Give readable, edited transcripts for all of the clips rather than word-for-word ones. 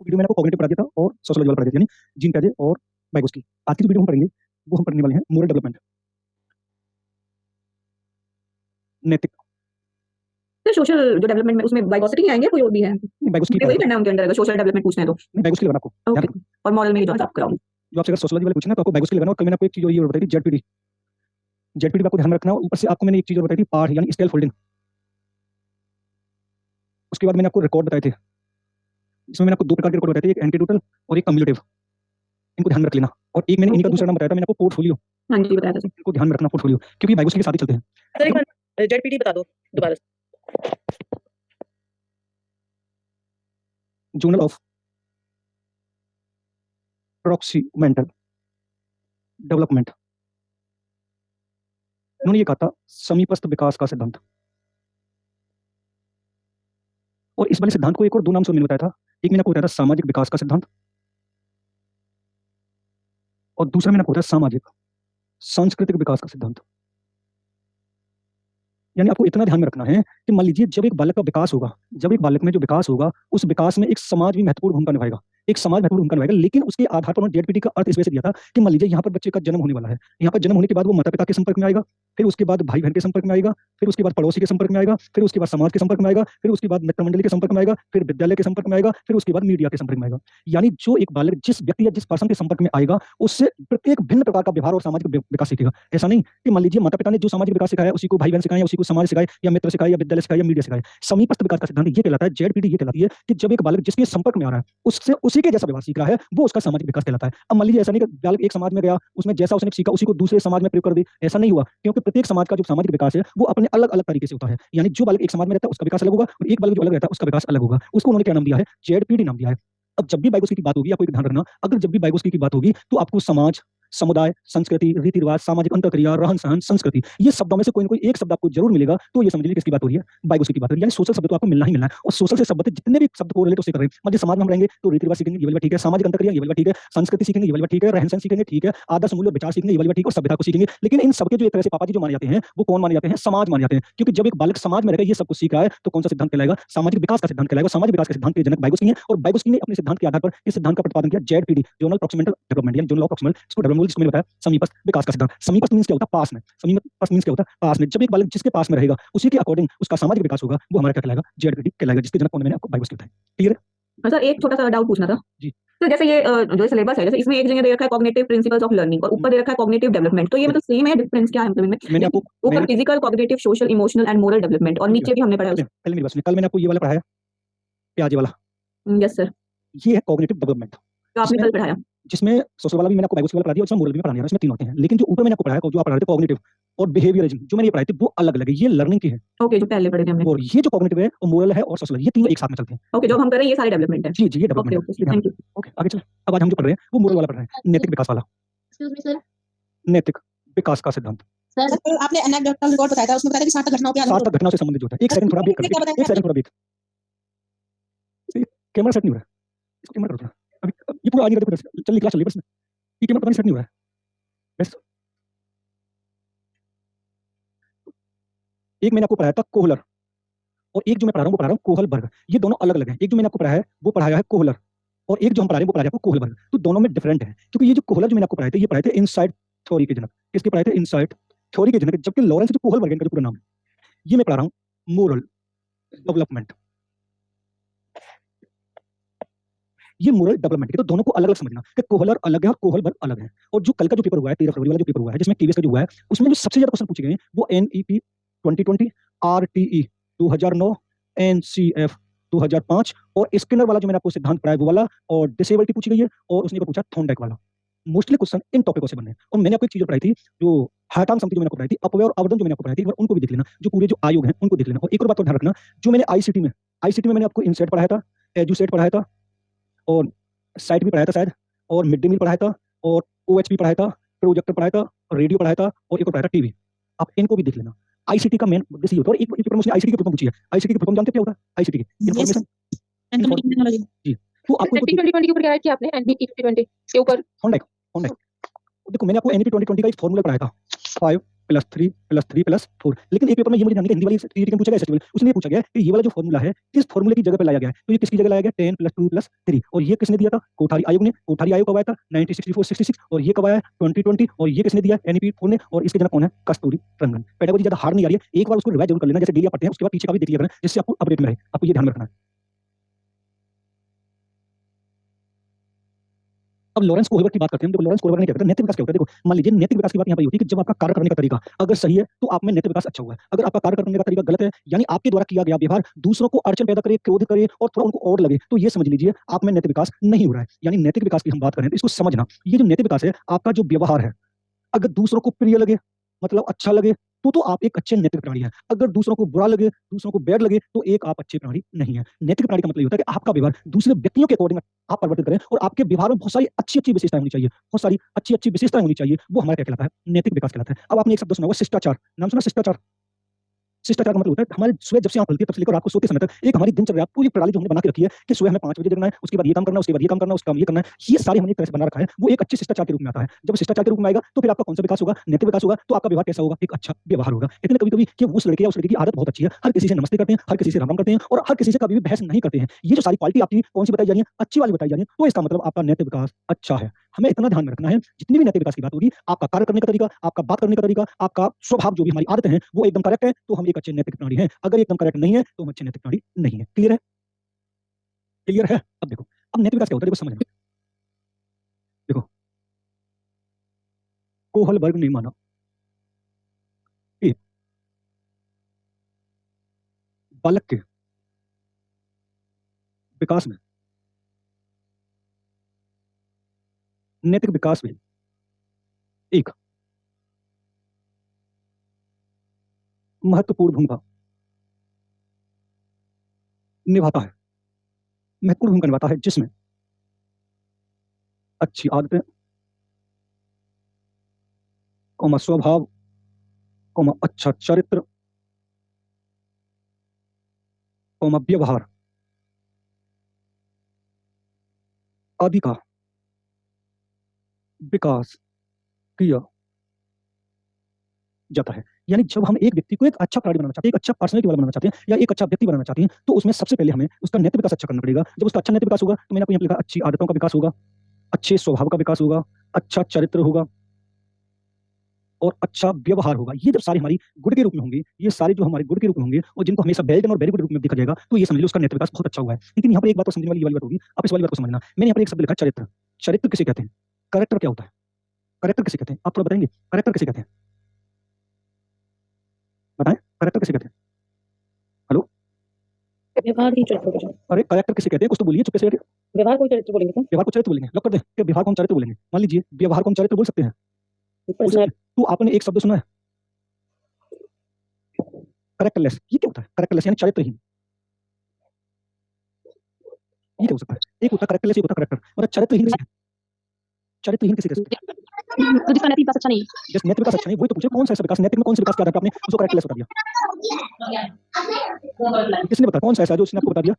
Video मैंने आपको cognitive पढ़ा दिया था और सोशियोलॉजी वाला पढ़ा दिया था, यानी जीन पियाजे और वाइगोस्की। आज की जो वीडियो हम पढ़ेंगे वो हम पढ़ने वाले हैं मोरल डेवलपमेंट, नैतिक। तो सोशल जो डेवलपमेंट में उसमें वाइगोसिटी आएंगे, कोई और भी है? नहीं, वाइगोस्की मुझे वही पढ़ना है उनके अंदर, अगर सोशल डेवलपमेंट पूछना है तो। नहीं, वाइगोस्की लगाना आपको। ध्यान ओके, रखो, और मॉरल में जो आप कराओ। जो आपसे अगर सोशियोलॉजी वाले पूछे ना तो आपको वाइगोस्की लगाना। और कल मैंने आपको एक चीज और ये बताई थी, जेडपीडी। जेडपीडी आपको ध्यान में रखना है। ऊपर से आपको मैंने एक चीज और बताई थी, पार्ट यानी स्केल फोल्डिंग। उसके बाद मैंने आपको रिकॉर्ड बताए थे। इसमें मैंने आपको दो प्रकार के रिकॉर्ड बताए थे, एक एंटीटोटल और एक कम्युलेटिव। इनको ध्यान में रख लेना। और एक मैंने इन्हीं का दूसरा नाम बताया था, मैंने आपको पोर्टफोलियो। हाँ जी, बताया था सर। इनको ध्यान में रखना, पोर्टफोलियो, क्योंकि वाइगोस्की के साथ ही चलते हैं। सर एक बार जेडपीटी बता दो दोबारा से। Journal of proximal development. उन्होंने ये कहा था समीपस्थ विकास का सिद्धांत। और इस वाले सिद्धांत को एक और दो नाम से मैंने बताया था। एक मैंने आपको बताया था सामाजिक विकास का सिद्धांत, और दूसरा मैंने आपको बताया सामाजिक सांस्कृतिक विकास का सिद्धांत। यानी आपको इतना ध्यान में रखना है कि मान लीजिए जब एक बालक का विकास होगा, जब एक बालक में जो विकास होगा, उस विकास में एक समाज भी महत्वपूर्ण भूमिका निभाएगा। एक समाज महत्वपूर्ण भूमिका निभाएगा, लेकिन उसके आधार पर उन्होंने जेडपीटी का अर्थ इस वजह से दिया था कि मान लीजिए यहाँ पर बच्चे का जन्म होने वाला है। यहाँ पर जन्म होने के बाद वो माता पिता के संपर्क में आएगा, फिर उसके बाद भाई बहन के संपर्क में आएगा, फिर उसके बाद पड़ोसी के संपर्क में आएगा, फिर उसके बाद समाज के संपर्क में आएगा, फिर उसके बाद मित्र मंडली के संपर्क में आएगा, फिर विद्यालय के संपर्क में आएगा, फिर उसके बाद मीडिया के संपर्क में आएगा। यानी जो एक बालक जिस व्यक्ति या जिस पर्सन के संपर्क में आएगा, उससे प्रत्येक भिन्न प्रकार का व्यवहार और सामाजिक विकास सीखेगा। ऐसा नहीं कि मान लीजिए माता पिता ने जो सामाजिक विकास सिखाया उसी को भाई बहन सिखाया, उसी को समाज सिखाए, या मित्र सिखाए, या विद्यालय सिखाए, या मीडिया सिखाए। समीपस्थ विकास का सिद्धांत ये कहलाता है, जेडपीडी ये कहलाती है कि जब एक बालक जिसके संपर्क में आ रहा है उससे उसी के जैसा व्यवहार सीख रहा है, वो उसका सामाजिक विकास कहलाता है। अब मान लीजिए ऐसा नहीं कि बालक एक समाज में गया, उसमें जैसा उसने सीखा उसी को दूसरे समाज में प्रयोग कर दी, ऐसा नहीं हुआ, क्योंकि प्रत्येक समाज का जो सामाजिक विकास है वो अपने अलग अलग तरीके से होता है। यानी जो बालक एक समाज में रहता है उसका विकास अलग होगा, और एक बालक जो अलग रहता है उसका विकास अलग होगा। उसको उन्होंने क्या नाम दिया है? जेडपीडी नाम दिया है। अब जब भी वाइगोस्की की बात होगी, आपको एक ध्यान रखना, अगर जब भी वाइगोस्की की बात होगी तो आपको समाज, समुदाय, संस्कृति, रीति रिवाज, सामाजिक अंतःक्रिया, रहन सहन, संस्कृति, ये शब्दों में से कोई ना कोई एक शब्द आपको जरूर मिलेगा। तो ये समझ लीजिए किसकी बात हो रही है? वाइगोस्की की बात हो रही है। यानी सोशल शब्द तो आपको मिलना ही मिलना है, और सोशल से शब्द जितने भी शब्द को रिलेट उससे कर रहे हैं। मतलब समाज में हम रहेंगे तो रीति रिवाज सीखेंगे, ये वाली बात ठीक है। सामाजिक अंतःक्रिया, ये वाली बात ठीक है। संस्कृति सीखेंगे, ये वाली बात ठीक है। रहन सहन सीखेंगे, ठीक है। आदर्श मूल्य विचार सीखेंगे, ये वाली बात ठीक है। और सभ्यता को सीखेंगे। लेकिन इन सबके जो एक तरह से पापा जी जो माने जाते हैं वो कौन माने जाते हैं? समाज माने जाते हैं। क्योंकि जब एक बालक समाज में रहकर ये सब कुछ सीख रहा है तो कौन सा सिद्धांत कहलाएगा? सामाजिक विकास का सिद्धांत कहलाएगा। सामाजिक विकास के सिद्धांत के जनक वाइगोस्की हैं, और वाइगोस्की ने अपने सिद्धांत के आधार पर इस सिद्धांत का प्रतिपादन किया, जेडपीडी, जर्नल प्रॉक्सिमेंटल डेवलपमेंट, यानी जर्नल ऑफ प्रॉक्सिमल डेवलपमेंट, जिसको मैंने बताया समीपस्थ विकास का सिद्धांत। समीपस्थ मींस क्या होता है? पास में। समीपस्थ मींस क्या होता है? पास में। जब एक बालक जिसके पास में रहेगा उसी के अकॉर्डिंग उसका सामाजिक विकास होगा, वो हमारा क्या कहलाएगा? जेडपीडी कहलाएगा, जिसके जनक कौन है? मैंने आपको वाइगोस्की बताया। क्लियर है? सर एक छोटा सा डाउट पूछना था जी। तो जैसे ये जो सिलेबस है, जैसे इसमें एक जगह दे रखा है कॉग्निटिव प्रिंसिपल्स ऑफ लर्निंग और ऊपर दे रखा है कॉग्निटिव डेवलपमेंट, तो ये मतलब सेम है, डिफरेंस क्या है मतलब इनमें? मैंने आपको ऊपर physical, cognitive, social, emotional and moral development, और नीचे भी हमने पढ़ा है। कल मेरी बात सुनिए, कल मैंने आपको ये वाला पढ़ाया, प्याजे वाला। यस सर, ये है कॉग्निटिव डेवलपमेंट, तो आपने कल पढ़ाया। जिसमें सोशल वाला भी मैंने आपको वाइगोस्की वाला पढ़ा दिया, और इसमें मोरल भी पढ़ाया, इसमें तीन होते हैं। लेकिन जो ऊपर मैंने आपको पढ़ाया, जो आप पढ़ा रहे थे कॉग्निटिव और बिहेवियरिज्म, जो मैंने ये पढ़ाए थे वो अलग अलग है। ये लर्निंग की है, ओके, जो पहले पढ़े थे हमने। और ये जो कॉग्निटिव है वो मोरल है और सोशल, ये तीनों एक साथ में चलते हैं। ओके, जो हम कर रहे हैं ये सारे डेवलपमेंट है। जी जी, ये ओके डेवलपमेंट ओके, है। Thank you. ओके, आगे चलें। अब आज हम जो पढ़ रहे हैं वो मोरल वाला पढ़ रहे हैं, नैतिक विकास वाला। Excuse me sir. नैतिक विकास का सिद्धांत। सर आपने एनेक्डोटल रिकॉर्ड बताया था, उसमें बताया था कि सार्थक घटनाओं के आधार सार्थक घटनाओं से संबंधित जो होता है। एक सेकंड थोड़ा ब्रेक कर, एक सेकंड थोड़ा ब्रेक। कैमरा सेट नहीं हो रहा है, इसको कैमरा करो थोड़ा। अभी ये पूरा आगे देखो, चल क्लास चल रही है बस में, ये कैमरा पता नहीं सेट नहीं हो रहा है बस। एक मैंने आपको पढ़ाया था कोहलर, और एक जो मैं पढ़ा रहा हूँ वो पढ़ा रहा हूँ कोहलबर्ग। ये दोनों अलग अलग हैं। एक जो मैंने आपको पढ़ाया है वो पढ़ाया है कोहलर, और एक जो हम पढ़ा रहे हैं वो पढ़ाया है आपको कोहलबर्ग। तो दोनों में डिफरेंट है, क्योंकि ये जो कोहलर जो मैंने आपको पढ़ाए थे, ये पढ़ाए थे इनसाइट थ्योरी के जनक। किसके पढ़ाए थे? इनसाइट थ्योरी के जनक। जबकि लॉरेंस जो कोहलबर्ग, इनका जो पूरा नाम है, ये मैं पढ़ा रहा हूँ मोरल डेवलपमेंट। ये मोरल डेवलपमेंट, तो दोनों को अलग अलग समझना कि कोहलर अलग है और कोहलबर्ग अलग है। और जो कल का जो पेपर हुआ है, 13 फरवरी वाला जो पेपर हुआ है, जिसमें केवीएस का जो हुआ है, उसमें जो सबसे ज्यादा क्वेश्चन पूछे गए हैं वो एनईपी 2020, आरटीई 2009, एनसीएफ 2005, और स्किनर वाला जो मैंने आपको सिद्धांत पढ़ाया वो वाला, और डिसेबिलिटी पूछी गई है, और उसने पूछा थॉर्नडाइक वाला। मोस्टली क्वेश्चन इन टॉपिकों से बने हैं। और मैंने आपको एक चीज पढ़ाई थी, जो हाटांग समिति जो मैंने आपको पढ़ाई थी, अपव्यय और अवदन जो मैंने आपको पढ़ाई थी, एक बार उनको भी देख लेना। जो पूरे जो आयोग हैं उनको देख लेना। और एक और बात को ध्यान रखना, जो मैंने आईसीटी में मैंने आपको इनसेट पढ़ाया था, एजुसेट पढ़ाया था, और साइट भी पढ़ाया था शायद, और मिड डे मील पढ़ाया था, और ओएचपी पढ़ाया था, प्रोजेक्टर पढ़ाया था, और रेडियो पढ़ाया था, और एक और पढ़ाया था टीवी। आप इनको भी देख लेना। आईसीटी का मेन उद्देश्य होता है। और एक पेपर में उसने आईसीटी की प्रॉब्लम पूछी है। आईसीटी की प्रॉब्लम जानते क्या होता है? आईसीटी की इंफॉर्मेशन टेक्नोलॉजी। जी, तो आपको 2020 के ऊपर क्या किया आपने? एनबी 2020 के ऊपर थॉर्नडाइक। देखो मैंने आपको एनईपी 2020 का एक फार्मूला पढ़ाया था, 5 +3 + 3 + 4। लेकिन एक पेपर में ये मुझे ध्यान नहीं, हिंदी वाली टीईटी में पूछा गया एसएसटी वाले, उसमें ये पूछा गया कि ये वाला जो फॉर्मूला है किस फॉर्मूले की जगह पे लाया गया है, तो ये किसकी जगह लाया गया 10 + 2 + 3। और ये किसने दिया था, कोठारी आयोग ने। कोठारी आयोग कब आया था 1964-66। और ये कब आया 2020। और ये किसने दिया एनईपी 4 ने। और इसके जनक कौन है कस्तूरी रंगन। पेडागोजी ज्यादा हार्ड नहीं आ रही है, एक बार उसको रिवाइज जरूर कर लेना, जैसे डेली आप पढ़ते हैं उसके बाद पीछे का भी देख लिया करना, जिससे आपको अपडेट में रहे। आपको ये ध्यान में रखना है। अब लॉरेंस कोहलर की बात करते हैं। देखो लॉरेंस कोहलर ने क्या कहता है, नैतिक विकास क्या होता है। देखो मान लीजिए नैतिक विकास की बात यहाँ पर होती है कि जब आपका कार्य करने का तरीका अगर सही है तो आप में नैतिक विकास अच्छा हुआ है। अगर आपका कार्य करने का तरीका गलत है, यानी आपके द्वारा किया गया व्यवहार दूसरों को अड़चन पैदा करे, क्रोध करे और थोड़ा उनको और लगे, तो ये समझ लीजिए आप में नैतिक विकास नहीं हो रहा है। यानी नैतिक विकास की हम बात करें तो इसको समझना, ये जो नैतिक विकास है आपका जो व्यवहार है, अगर दूसरों को प्रिय लगे, मतलब अच्छा लगे, तो आप एक अच्छे नैतिक प्राणी हैं। अगर दूसरों को बुरा लगे, दूसरों को बैड लगे, तो एक आप अच्छे प्राणी नहीं हैं। नैतिक प्राणी का मतलब ये होता है कि आपका व्यवहार दूसरे व्यक्तियों के अकॉर्डिंग आप परिवर्तित करें और आपके व्यवहार में बहुत सारी अच्छी-अच्छी विशेषताएं होनी चाहिए। बहुत सारी अच्छी-अच्छी विशेषताएं होनी चाहिए। वो हमारा क्या कहलाता है, नैतिक विकास कहलाता है। अब आपने एक शब्द सुना होगा शिष्टाचार। नाम सुना शिष्टाचार? शिष्टाचार का मतलब होता है हमारे सुबह जब से आँख खुलती है तब से लेकर रात को सोते समय तक एक हमारी दिनचर्या पूरी प्रणाली जो हमने बना के रखी है कि सुबह हमें 5 बजे जगना है, उसके बाद ये काम करना है, उसके बाद ये काम करना है, उसका ये करना है। ये सारी हमने एक तरह से बना रखा है। वो एक अच्छे शिष्टाचार के रूप में आता है। जब शिष्टाचार के रूप में आएगा तो फिर आपका कौन सा विकास होगा, नैतिक विकास होगा। तो आपका व्यवहार कैसा होगा, एक अच्छा व्यवहार होगा। इतने कभी-कभी कि उस लड़के या उस लड़की की आदत बहुत अच्छी है, हर किसी से नमस्ते करते हैं, हर किसी से राम-राम करते हैं और हर किसी से कभी भी बहस नहीं करते हैं। ये जो सारी क्वालिटी आपकी कौन सी बताई जा रही है, अच्छी वाली बताई जा रही है, तो इसका मतलब आपका नैतिक विकास अच्छा है। हमें इतना ध्यान में रखना है, जितनी भी नैतिक विकास की बात होगी, आपका कार्य करने का तरीका, आपका बात करने का तरीका, आपका स्वभाव जो भी हमारी आदतें हैं, वो एकदम करेक्ट है, तो हम एक अच्छे नैतिक प्राणी हैं। अगर एकदम करेक्ट नहीं है, तो हम अच्छे नैतिक प्राणी नहीं हैं। क्लियर है? क्लियर है? अब देखो, अब नैतिक विकास क्या होता है, देखो समझना। देखो, कोहलबर्ग ने माना कि बालक के विकास में नैतिक विकास में एक महत्वपूर्ण भूमिका निभाता है, महत्वपूर्ण भूमिका निभाता है, जिसमें अच्छी आदतें, स्वभाव, अच्छा चरित्र, व्यवहार आदि का विकास किया जाता है। यानी जब हम एक व्यक्ति को एक अच्छा प्राणी बनाना चाहते हैं, एक अच्छा पर्सनैलिटी वाला बनाना चाहते हैं या एक अच्छा व्यक्ति बनाना चाहते हैं, तो उसमें सबसे पहले हमें उसका नैतिक विकास अच्छा करना पड़ेगा। जब उसका अच्छा नैतिक विकास होगा, तो मैंने आपको यहाँ पे लिखा अच्छी आदतों का विकास होगा, अच्छे स्वभाव का विकास होगा, अच्छा चरित्र होगा और अच्छा व्यवहार होगा। ये जब सारे हमारी गुड के रूप में होंगे, ये सारे जो हमारे गुड के रूप में होंगे और जिनको हमेशा वेल डन और वेरी गुड रूप में देखा जाएगा, तो ये समझ लो उसका नैतिक विकास बहुत अच्छा हुआ है। लेकिन यहाँ पर एक बात को समझने वाली ये वाली बात होगी, आप इस वाली बात को समझना। मैंने यहाँ पर एक शब्द लिखा चरित्र। चरित्र किसे कहते हैं? कैरेक्टर क्या होता है? कैरेक्टर किसे कहते हैं? आप थोड़ा बताएंगे कैरेक्टर किसे कहते हैं? बताएं कैरेक्टर किसे कहते हैं? हेलो, व्यवहार ही चरित्र बोलेंगे। अरे कैरेक्टर किसे कहते हैं? कुछ तो बोलिए, चुपके से बैठे। व्यवहार को चरित्र बोलेंगे क्या? व्यवहार को चरित्र बोलेंगे, लॉक कर दें कि व्यवहार को हम चरित्र बोलेंगे। मान लीजिए व्यवहार को हम चरित्र बोल सकते हैं। पर्सनैलिटी। तो आपने एक शब्द सुना है कैरेक्टरलेस। ये क्या होता है? कैरेक्टरलेस यानी चरित्रहीन। ये क्या हो सकता है? एक होता है कैरेक्टरलेस, एक होता है कैरेक्टर। मतलब चरित्रहीन किसे कहते हैं? चरित्रहीन किसे कहते हैं? तो जिसका नैतिक विकास अच्छा नहीं है। जिस नैतिक विकास अच्छा नहीं, वही तो पूछे कौन सा ऐसा विकास, नैतिक में कौन से विकास के आधार पर आपने उसको कैरेक्टरलेस बता दिया? किसने बताया कौन सा ऐसा है जो उसने आपको बता दिया?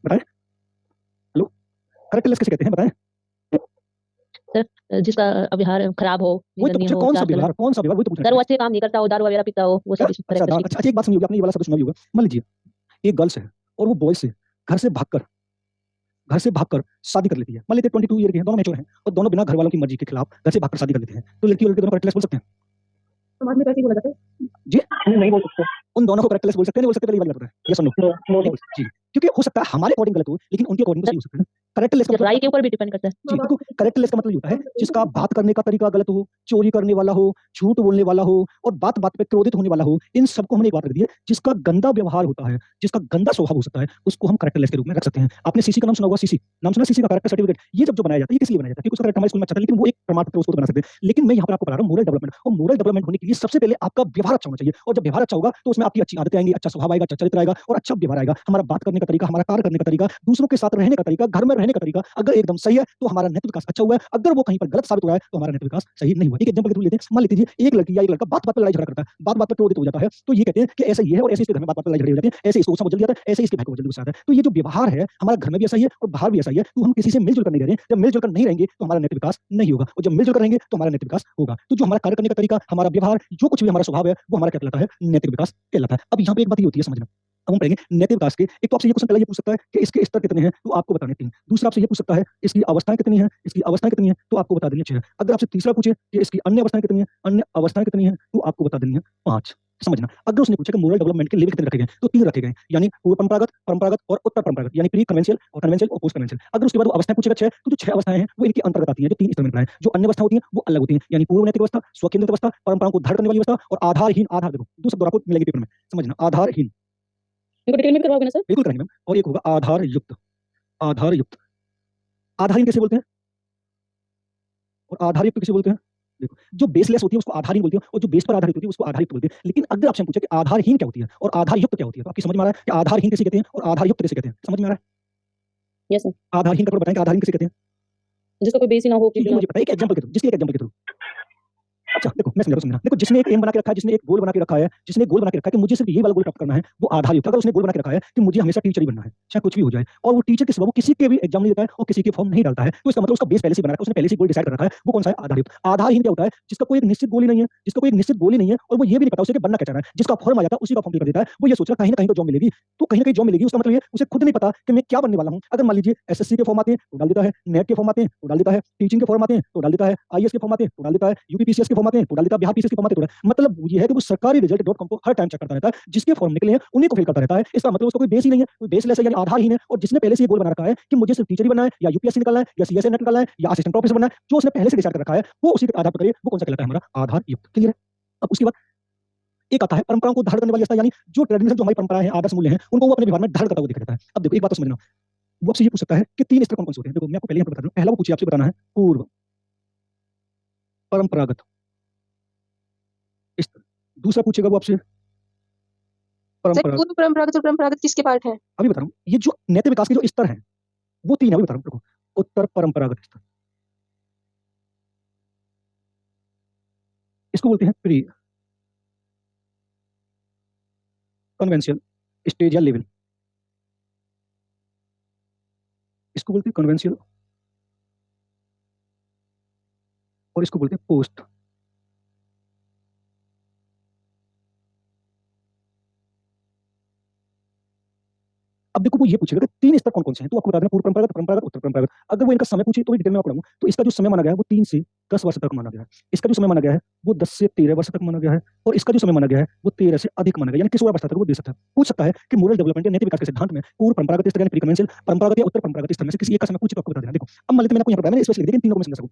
बताएं। हेलो, कैरेक्टरलेस किसे कहते हैं? बताएं। सर जिसका व्यवहार खराब हो, वही तो पूछे कौन सा व्यवहार, कौन सा व्यवहार, वही तो पूछना सर वो है। अच्छे काम नहीं करता हो, दारू वगैरह पीता हो, वो सब अच्छा अच्छा, एक बात सुनिए, आपने ये वाला शब्द सुना भी होगा। मान लीजिए एक गर्ल्स है और वो बॉय से घर से भागकर शादी कर लेती है। मान लेते हैं 22 ईयर के हैं, दोनों मैच्योर हैं और दोनों बिना घर वालों की मर्जी के खिलाफ घर से भागकर शादी कर लेते हैं। तो लड़की और लड़के दोनों कैरेक्टरलेस बोल सकते हैं? समाज में कैसे बोला जाता है? जी नहीं बोल सकते। उन दोनों को कैरेक्टरलेस बोल सकते हैं, नहीं बोल सकते? पहली वाली बात है, यस और नो? नो जी, क्योंकि हो सकता है हमारे अकॉर्डिंग गलत हो, लेकिन उनके अकॉर्डिंग तो सही हो सकता है। कैरेक्टरलेस का राय के ऊपर भी डिपेंड करता है। जी, देखो कैरेक्टरलेस का मतलब ये होता है जिसका बात करने का तरीका गलत हो, चोरी करने वाला हो, झूठ बोलने वाला हो और बात-बात पे क्रोधित होने वाला हो। इन सबको हमने एक बात रख दी है, जिसका गंदा व्यवहार होता है, जिसका गंदा स्वभाव हो सकता है, उसको हम कैरेक्टरलेस के रूप में रख सकते हैं। आपने सीसी का नाम सुना होगा, सीसी नाम सुना? सीसी का कैरेक्टर सर्टिफिकेट। ये जब जो बनाया जाता है, ये किस लिए बनाया जाता है? क्योंकि उसका कैरेक्टर हमारे स्कूल में अच्छा था, लेकिन वो एक प्रमाण पत्र उसको तो बना सकते हैं। लेकिन मैं यहाँ पर आपको बता रहा हूँ मोरल डेवलपमेंट, और मोरल डेवलपमेंट होने के लिए सबसे पहले आपका व्यवहार अच्छा होना चाहिए। और जब व्यवहार अच्छा होगा तो उसमें आपकी अच्छी आदतें आएंगी, अच्छा स्वभाव आएगा, अच्छा चरित्र आएगा और अच्छा व्यवहार आएगा। हमारा बात करने का तरीका, हमारा कार्य करने का तरीका, दूसरों के साथ रहने का तरीका, घर में रहने का तरीका अगर एकदम सही है तो हमारा नैतिक विकास अच्छा हुआ है, अगर वो कहीं पर गलत साबित हो रहा है तो हमारा नैतिक विकास सही नहीं हुआ। एक एग्जांपल के थ्रू लेते हैं, मान लीजिए एक लड़की या एक लड़का बात-बात पे लड़ाई झगड़ा करता है, बात-बात पे क्रोधित हो जाता है, तो ये कहते हैं कि ऐसा ये है और ऐसे इसके घर में बात-बात पे लड़ाई झगड़ी हो जाती है, ऐसे इसको गुस्सा बहुत जल्दी आता है, ऐसे इसके भाई को जल्दी गुस्सा आता है। तो ये जो व्यवहार है हमारा घर में भी ऐसा ही है और बाहर भी ऐसा ही है, तो हम किसी से मिल-जुल कर नहीं रह रहे हैं। जब मिल-जुल कर नहीं रहेंगे तो हमारा नैतिक विकास नहीं होगा और जब मिल-जुल कर रहेंगे तो हमारा नैतिक विकास होगा। तो जो हमारा कार्य करने का तरीका, हमारा व्यवहार, जो कुछ भी हमारा स्वभाव है, वो हमारा क्या कहलाता है? नैतिक विकास कहलाता है। अब यहाँ पे एक बात ये होती है समझना, अब हम पढ़ेंगे नैतिक विकास के। एक तो आपसे ये क्वेश्चन पहले ये पूछ सकता है कि इसके स्तर कितने हैं? तो आपको बताने 3। दूसरा आपसे ये पूछ सकता है इसकी अवस्थाएँ कितनी हैं? इसकी अवस्थाएँ कितनी हैं? तो आपको बता देनी 6। अगर आपसे तीसरा पूछे कि इसकी अन्य अवस्थाएँ कितनी हैं? अन्य अवस्थाएँ कितनी हैं? तो आपको बता देनी है 5। समझना, अगर उसने पूछा कि मोरल डेवलपमेंट के लेवल कितने रखे गए हैं? तो 3 रखे गए हैं, यानी पूर्व परंपरागत, परंपरागत और उत्तर परंपरागत, यानी प्री कन्वेंशियल और कन्वेंशियल और पोस्ट कन्वेंशियल। अगर उसके बाद वो अवस्थाएँ पूछेगा 6, तो जो 6 अवस्थाएँ हैं, वो इनके अंतर्गत आती हैं, जो 3 स्तर में बनाए। जो अन्य अवस्था होती हैं, वो अलग होती हैं, यानी पूर्व नैतिक अवस्था, स्वकेंद्रित अवस्था, परंपराओं को धारण करने वाली अवस्था और आधारहीन। आधार देखो, 2 शब्द और आपको मिलेंगे पेपर में, समझना, आधारहीन। इनको डिटेल में करवाओगे ना सर? बिल्कुल करेंगे मैम। और एक होगा आधारयुक्त। आधारयुक्त। आधारहीन किसे बोलते हैं? और आधारयुक्त किसे बोलते हैं? देखो, जो बेसलेस होती है उसको आधारहीन बोलते हैं और जो बेस पर आधारित होती है उसको आधारयुक्त बोलते हैं। लेकिन अगर आपसे हम पूछे कि आधारहीन क्या होती है और आधारयुक्त क्या होती है, तो आपकी समझ में आ रहा है कि आधारहीन किसे कहते हैं और आधारयुक्त किसे कहते हैं? समझ में आ रहा है? Yes sir. आधारहीन का थोड़ा बताएं कि आधारहीन किसे कहते हैं? जिसका कोई बेस ही ना हो, कुछ ये भी ना मुझे पता है, एक एग्जांपल के थ्रू, जिसके एक एग्जांपल के थ्रू। अच्छा देखो, मैं समझा रहा हूँ, समझना। देखो, जिसने एक एम बना के रखा है, जिसने एक गोल बना के रखा है, जिसने गोल बना के रखा है कि मुझे सिर्फ ये वाला गोल प्राप्त करना है, वो आधारयुक्त। अगर उसने गोल बना के रखा है कि मुझे हमेशा टीचर ही बनना है, चाहे कुछ भी हो जाए, और वो टीचर के सिवा वो किसी के भी एग्जाम नहीं देता है और किसी के फॉर्म नहीं डालता है, तो इसका मतलब उसका बेस पहले से बना रखा है, उसने पहले से गोल डिसाइड कर रखा है, वो कौन सा है? आधारयुक्त। आधारहीन क्या होता है? जिसका कोई एक निश्चित गोल ही नहीं है, जिसका कोई एक निश्चित गोल ही नहीं है और वो ये भी नहीं पता उसे कि बनना क्या चाह रहा है। जिसका फॉर्म आ जाता है उसी का फॉर्म फिल कर देता है, वो ये सोच रहा है कहीं न कहीं तो जॉब मिलेगी, तो कहीं न कहीं जॉब मिलेगी, उसका मतलब ये उसे खुद नहीं पता कि मैं क्या बनने वाला हूँ। अगर मान लीजिए एसएससी के फॉर्म आते हैं तो डाल देता है, नेट के फॉर्म आते हैं तो डाल देता है, टीचिंग के फॉर्म आते हैं तो डाल देता है, आईएएस के फॉर्म आते हैं तो डाल देता है, यूपीपीसीएस के फॉर्म आते हैं तो डाल देता है, बिहार पीसीएस के फॉर्म आते हैं तो डाल। मतलब ये है कि वो सरकारी रिजल्ट.com को हर टाइम चेक करता रहता है, जिसके फॉर्म निकले हैं उन्हीं को फिल करता रहता है। इसका मतलब उसका कोई बेस ही नहीं है, कोई बेसलेस है, यानी आधारहीन है। और जिसने पहले से ये गोल बना रखा है कि मुझे सिर्फ टीचर ही बनना है या यूपीएससी निकालना है या सीएसए नेट निकालना है या असिस्टेंट प्रोफेसर बनना है, जो उसने पहले से डिसाइड कर रखा है, वो उसी के आधार पर करिए, वो कौन सा कहलाता है? हमारा आधारयुक्त। क्लियर है? अब उसके बाद एक आता है परंपराओं को धारण करने वाली अवस्था, यानी जो ट्रेडिशनल जो हमारी परंपराएं हैं, आदर्श मूल्य हैं, उनको वो अपने व्यवहार में धारण करता हुआ दिखाई देता है। अब देखो, एक बात तो समझना, वो आपसे ये पूछ सकता है कि 3 स्तर कौन-कौन से होते हैं? देखो, मैं आपको पहले यहाँ पे बता दूँ। पहला वो पूछिए, आपसे बताना है पूर्व परंपरागत स्तर। दूसरा पूछेगा वो आपसे सर, परंपरागत। पूर्व परंपरागत और परंपरागत किसके पार्ट है? अभी बता रहा हूँ, ये जो नैतिक विकास के जो स्तर हैं, वो 3 है, अभी बता रहा हूँ। देखो, उत्तर परंपरागत स्तर, इसको बोलते हैं प्री कन्वेंशियल स्टेज या लेवल, इसको बोलते हैं कन्वेंशियल, और इसको बोलते हैं पोस्ट। अब देखो, वो ये पूछेगा कि 3 स्तर कौन-कौन से हैं, तो आपको बता देना पूर्व परंपरागत, परंपरागत, उत्तर परंपरागत। अगर वो इनका समय पूछे तो भी डिटेल में आपको बताऊँगा। तो इसका जो समय माना गया है वो 3 से 10 वर्ष तक माना गया है। इसका जो समय माना गया है वो 10 से 13 वर्ष तक माना गया है और इसका जो समय माना गया है वो 13 से अधिक माना गया है, यानी किस अवस्था तक वो दे सकता है। पूछ सकता है कि मोरल डेवलपमेंट या नैतिक विकास के सिद्धांत में पूर्व परंपरागत स्तर यानी प्री कन्वेंशियल, परंपरागत या उत्तर परंपरागत स्तर में से किसी एक का समय पूछे तो आपको बता देना। देखो, अब मान लेते हैं मैंने आपको यहाँ पर बताया, मैंने स्पेशली लिख दिया, इन तीनों को मैं समझा सकूँ।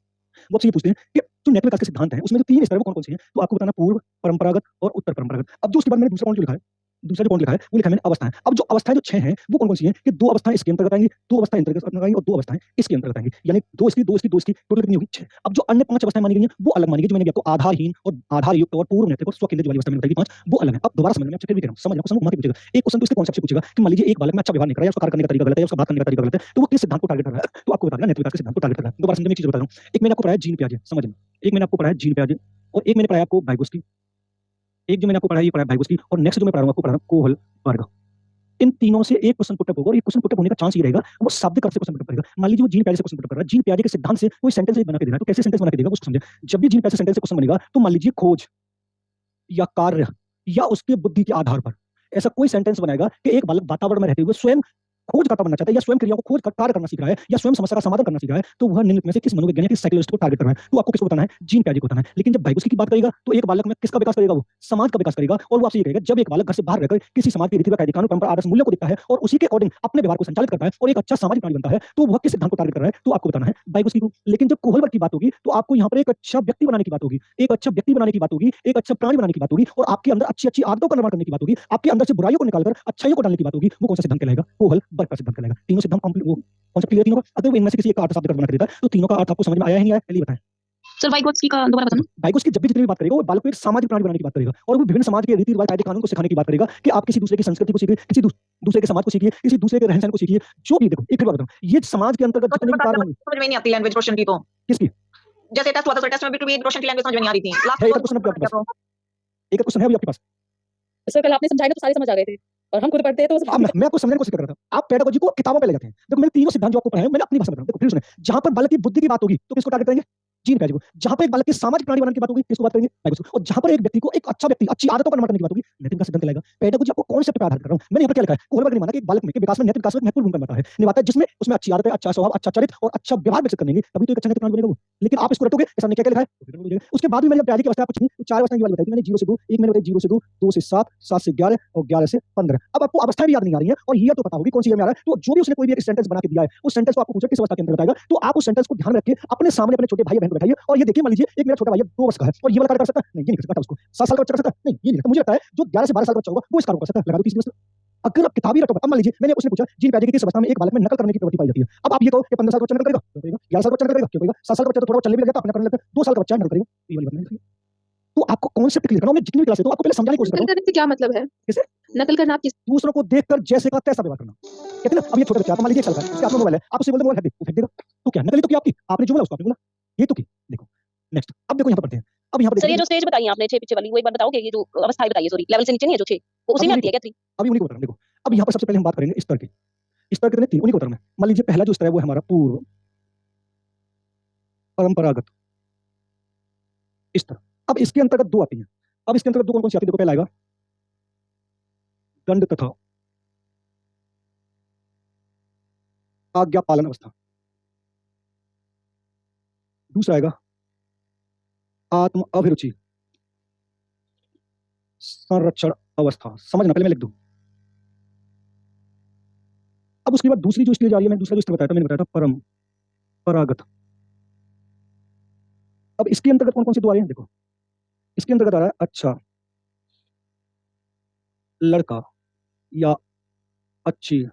वो आपसे ये पूछते हैं कि जो नैतिक विकास के सिद्धांत हैं उसमें जो 3 स्तर है वो कौन-कौन से हैं? तो आपको बताना पूर्व परंपरागत और उत्तर परंपरागत। अब जो उसके बाद मैंने दूसरा पॉइंट जो लिखा है, दूसरा जो पॉइंट लिखा है वो लिखा है मैंने अवस्थाएँ। अब जो अवस्थाएँ जो 6 हैं वो कौन-कौन सी हैं कि 2 अवस्थाएँ इसके अंतर्गत आएँगी, 2 अवस्थाएँ अंतर्गत आएँगी और 2 अवस्थाएँ इसके अंतर्गत आएँगी। यानी 2 इसकी, 2 इसकी, 2 इसकी, टोटल कितनी होगी? 6। अब जो अन्य 5 अवस्थाएँ मानी गई हैं वो अलग मानी गई, जो मैंने आपको आधारहीन और आधारयुक्त और पूर्व नैतिक और स्वकेंद्रित वाली अवस्था मैंने बताई 5, वो अलग है। अब दोबारा समझना, मैं आपसे फिर भी कह रहा हूँ, समझना, समझ घुमा के पूछेगा। एक क्वेश्चन तो इसके कॉन्सेप्ट से पूछेगा कि मान लीजिए एक बालक में अच्छा व्यवहार नहीं कर रहा है, उसका कार्य करने का तरीका गलत है, उसका बात करने का तरीका गलत है, तो वो किस सिद्धांत को टारगेट कर रहा है? तो आपको बता देना नैतिक विकास के सिद्धांत को टारगेट कर रहा है। दोबारा समझने में एक चीज़ बता रहा हूँ। एक मैंने आपको पढ़ाया जीन पियाजे, समझना। एक मैंने आपको पढ़ाया जीन पियाजे और एक मैंने पढ़ाया आपको वाइगोत्स्की। एक जो मैंने आपको पढ़ाया ये पढ़ाया वाइगोत्स्की और नेक्स्ट जो मैं पढ़ा रहा हूँ आपको पढ़ा रहा हूँ कोहलबर्ग। इन तीनों से एक क्वेश्चन पुट अप होगा और ये क्वेश्चन पुट अप होने का चांस ये रहेगा वो शाब्दिक अर्थ से क्वेश्चन पुट अप करेगा। मान लीजिए वो जीन पियाजे से क्वेश्चन पुट अप कर रहा है, जीन पियाजे के सिद्धांत से कोई सेंटेंस बना के दे रहा है, तो कैसे सेंटेंस बना के देगा वो उसको समझे। जब भी जीन पियाजे सेंटेंस से क्वेश्चन बनेगा तो मान लीजिए खोज या कार्य या उसके बुद्धि के आधार पर ऐसा कोई सेंटेंस बनाएगा कि एक बालक वातावरण में रहते हुए स्वयं खोजकर्ता बनना चाहता है या स्वयं क्रियाओं को खोज कर कार्य करना सीख रहा है या स्वयं समस्या का समाधान करना सीख रहा है, तो वह निम्नलिखित में से किस मनोवैज्ञानिक किस साइकोलॉजिस्ट को टारगेट कर रहा है? तो आपको किसको बताना है? जीन पियाजे को बताना है। लेकिन जब वाइगोत्स्की की बात करेगा तो एक बालक में किसका विकास करेगा? वो समाज का विकास करेगा और वो आपसे ये कहेगा जब एक बालक घर से बाहर रहकर किसी समाज की रीति कायदे कानून परंपरा आदर्श मूल्यों को देखता है और उसी के अकॉर्डिंग अपने व्यवहार को संचालित करता है और एक अच्छा सामाजिक प्राणी बनता है, तो वह किस सिद्धांत को टारगेट कर रहा है? तो आपको बताना है वाइगोत्स्की को। लेकिन जब कोहलबर्ग की बात होगी तो आपको यहाँ पर एक अच्छा व्यक्ति बनाने की बात होगी, एक अच्छा व्यक्ति बनाने की बात होगी, एक अच्छा प्राणी बनाने की बात होगी और आपके अंदर अच्छी-अच्छी आदतों का निर्माण करने की बात होगी, आपके अंदर से बुराइयों को निकालकर अच्छाइयों को डालने की बात होगी। वो कौन सा सिद्धांत कहलाएगा? कोहलबर्ग का सिद्धांत कहलाएगा। तीनों सिद्धांत कंप्लीट वो कॉन्सेप्ट क्लियर तीनों का? अगर वो इनमें से किसी एक का अर्थ शब्द कर बना के देता है तो तीनों का अर्थ आपको समझ में आया है नहीं आया? पहले ही बताएं। सर वाइगोत्स्की का दोबारा बताना। वाइगोत्स्की जब भी जितनी भी बात करेगा वो बालक को एक सामाजिक प्राणी बनाने की बात करेगा और वो विभिन्न समाज के रीति रिवाज कायदे कानून को सिखाने की बात करेगा कि आप किसी दूसरे की संस्कृति को सीखिए, किसी दूसरे के समाज को सीखिए, किसी दूसरे के रहन सहन को सीखिए। जो भी देखो एक बात बताऊं, ये समाज के अंतर्गत जितने भी कार्य होंगे समझ में नहीं आती लैंग्वेज रोशन की तो किसकी जैसे टेस्ट हुआ था टेस्ट में भी रोशन की लैंग्वेज समझ में नहीं आ रही थी लास्ट है। एक क्वेश्चन आपके पास, एक क्वेश्चन है अभी आपके पास। सर कल आपने समझाया तो सारे समझ आ गए थे और हम खुद पढ़ते हैं तो अब मैं आपको समझाने की कोशिश कर रहा था। आप पेडागोजी को किताबों पे ले जाते हैं। देखो मैंने तीनों सिद्धांत जो आपको पढ़ाए हैं मैंने अपनी भाषा में बताऊं। देखो फिर सुने, जहां पर बालक की बुद्धि की बात होगी तो किसको टारगेट करेंगे? जीन पैज को। जहां पर एक बालक की सामाजिक प्राणी बनाने की बात होगी किसको बात करेंगे? वाइगोत्स्की को। और जहां पर एक व्यक्ति को एक अच्छा व्यक्ति अच्छी आदतों का निर्माण करने की बात होगी नैतिक का सिद्धांत लाएगा। पेडागोजी आपको कॉन्सेप्ट पे आधारित कर रहा हूं। मैंने यहां पर क्या लिखा है, कोहलबर्ग ने माना कि एक बालक में के विकास में नैतिक विकास एक महत्वपूर्ण भूमिका निभाता है, जिसमें उसमें अच्छी आदतें, अच्छा स्वभाव, अच्छा चरित्र और अच्छा व्यवहार विकसित करने तभी तो एक अच्छा नैतिक प्राणी बनेगा वो। लेकिन आप इसको रटोगे ऐसा नहीं क्या लिखा है। उसके बाद भी मैंने जब तैयारी की अवस्था पूछी तो चार अवस्थाएं ये वाली बताई थी मैंने 0 से 2, एक मैंने बताई 0 से 2, 2 से 7, 7 से 11 और 11 से 15। अब आपको अवस्थाएं भी याद नहीं आ रही है और ईयर तो पता होगी कौन सी ईयर में आ रहा है। तो जो भी उसने कोई भी एक सेंटेंस बना के दिया है उस सेंटेंस को आपको पूछा किस अवस्था के अंदर बताएगा, तो आप उस सेंटेंस को ध्यान में रख के अपने सामने अपने छोटे भाई बहन को बैठाइए और ये देखिए मान लीजिए एक मेरा छोटा भाई है 2 वर्ष का है और ये वाला कार्य कर सकता है? नहीं, ये नहीं कर सकता। उसको 7 साल का बच्चा कर सकता है? नहीं, ये नहीं करता। मुझे लगता है जो 11 से 12 साल का बच्चा होगा वो इस कार्य को कर सकता है। लगा दो 30 दिवस। अगर आप किताबी रटोगे, अब मान लीजिए मैंने उसने पूछा जीन पैजे की किस अवस्था में एक बालक में नकल करने की प्रवृत्ति पाई जाती है। अब आप ये कहो कि 15 साल का बच्चा नकल करेगा, क्यों करेगा? 11 साल का बच्चा नकल करेगा, क्यों करेगा? 7 साल का बच्चा तो थोड़ा चलने भी लग जाता है, अपना करने लगता है। 2 साल का बच्चा नकल करेगा, ये वाली बात नहीं है। तो आपको कॉन्सेप्ट क्लियर करना है। मैं जितनी भी क्लास लेता हूं आपको पहले समझाने की कोशिश नकल करता हूं। करने से क्या मतलब है? किसे? नकल करना आप किस दूसरों को देखकर जैसे का तैसा व्यवहार करना। कहते हैं ना, अब ये छोटा बच्चा है, मान लीजिए 1 साल का है, उसके हाथ में मोबाइल है, आप उसे बोल दो मोबाइल फेंक दे, वो फेंक देगा। तो क्या नकल ही तो की आपकी, आपने जो बोला उसको आपने बोला, ये तो की। देखो नेक्स्ट, अब देखो यहाँ पर पढ़ते हैं। अब यहाँ पर सर ये जो स्टेज बताई आपने 6 पीछे वाली वो एक बार बताओगे, ये जो अवस्थाएं बताई है सॉरी लेवल से नीचे नहीं है जो 6 वो उसी में आती है क्या 3? अभी उन्हीं को बता रहा हूं। देखो अब यहाँ पर सबसे पहले हम बात करेंगे स्तर की। स्तर कितने? 3, उन्हीं को बता रहा हूं मैं। मान लीजिए पहला जो स्तर है वो है हमारा पूर्व परंपरागत स्तर। अब इसके अंतर्गत 2 आती हैं। अब इसके अंतर्गत 2 कौन-कौन सी आती है? देखो पहला आएगा दंड तथा आज्ञा पालन अवस्था। दूसरा आएगा आत्म अभिरुचि संरक्षण अवस्था। समझना, पहले मैं लिख दूं। अब उसके बाद दूसरी जो स्टेज आ रही है, मैंने दूसरा जो स्तर बताया था, मैंने बताया था परंपरागत। अब इसके अंतर्गत कौन-कौन से 2 आ रहे हैं? देखो इसके अंतर्गत आ रहा है अच्छा लड़का या अच्छी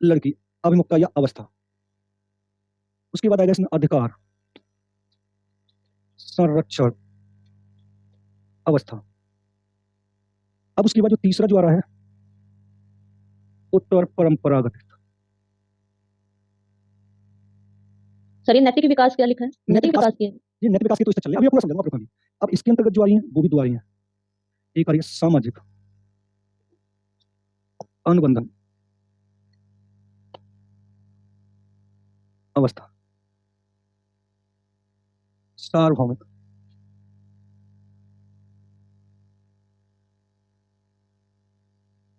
लड़की अभिमुखता या अवस्था। उसके बाद आएगा इसमें अधिकार संरक्षण अवस्था। अब उसके बाद जो तीसरा जो आ रहा है उत्तर परंपरागत। सर ये नैतिक विकास क्या लिखा है? नैतिक विकास की ये नैतिक विकास की तो इससे चल रही है, अभी पूरा समझाऊंगा आपको। अब इसके अंतर्गत जो आ रही है वो भी 2 आ रही हैं। एक आ रही है सामाजिक अनुबंधन अवस्था, सार्वभौमिक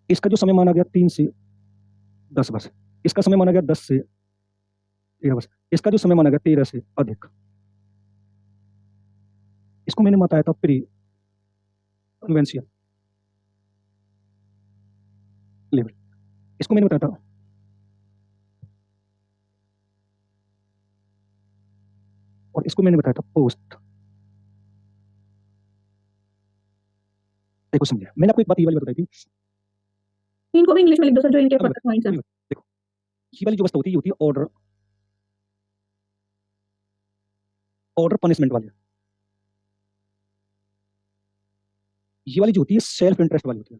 इसका जो समय माना गया 3 से 10 वर्ष, इसका समय माना गया 10 से 13 वर्ष, इसका जो समय माना गया 13 से अधिक। इसको मैंने बताया था प्री कन्वेंशियल लेवल। इसको मैंने बताया था और इसको मैंने बताया था पोस्ट। देखो समझिए, मैंने आपको एक बात ये वाली बताई थी। इनको भी इंग्लिश में लिख दो सर जो इनके पॉइंट्स हैं। देखो ये वाली जो अवस्था होती है ये होती है ऑर्डर पनिशमेंट वाली। ये वाली जो होती है सेल्फ इंटरेस्ट वाली होती है।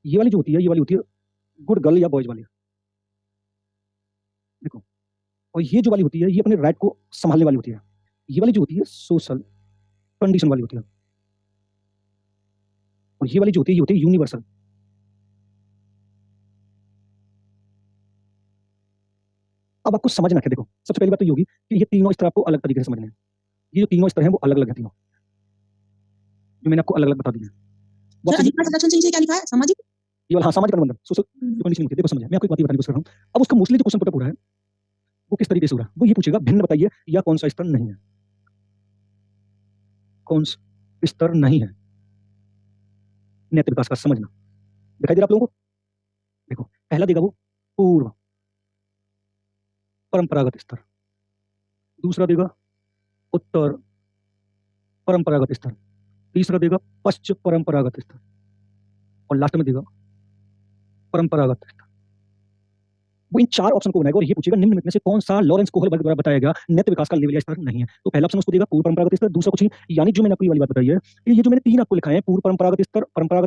ये वाली जो होती है ये वाली होती है गुड गर्ल या बॉयज वाली। देखो और ये जो वाली होती है ये अपने राइट को संभालने वाली होती है। ये वाली जो होती है सोशल कंडीशन वाली होती है और ये वाली जो होती है ये होती है यूनिवर्सल। अब आपको समझना है, देखो सबसे पहली बात तो ये होगी कि ये तीनों स्तर आपको अलग तरीके से समझने हैं। ये जो तीनों स्तर हैं वो अलग अलग हैं तीनों, जो मैंने आपको अलग अलग बता दिए हैं। सर अधिकार संरक्षण से नीचे क्या लिखा है? सामाजिक ये वाला हाँ सामाजिक अनुबंधन सोशल कंडीशन होती है। देखो समझिए, मैं आपको एक बात बताने की कोशिश कर रहा हूँ। अब उसका मोस्टली जो क्वेश्चन पुट हो रहा है वो किस तरीके से हो रहा है, वो ये पूछेगा भिन्न बताइए या कौन सा स्तर नहीं है, कौन सा स्तर नहीं है नैतिक विकास का। समझना दिखाई दे रहा आप लोगों को? देखो पहला देगा वो पूर्व परंपरागत स्तर, दूसरा देगा उत्तर परंपरागत स्तर, तीसरा देगा पश्चिम परंपरागत स्तर, और लास्ट में देगा परंपरागत स्तर। वो इन 4 ऑप्शन को बनाएगा और ये पूछेगा निम्नलिखित में से कौन सा लॉरेंस कोहल वर्ग द्वारा बताया गया नेत्र विकास का लेवल या स्तर नहीं है। तो पहला ऑप्शन उसको देगा पूर्व परंपरागत स्तर, दूसरा कुछ नहीं, यानी जो मैंने आपको ये वाली बात बताई है कि ये जो मैंने 3 आपको लिखाए हैं, पूर्व परंपरागत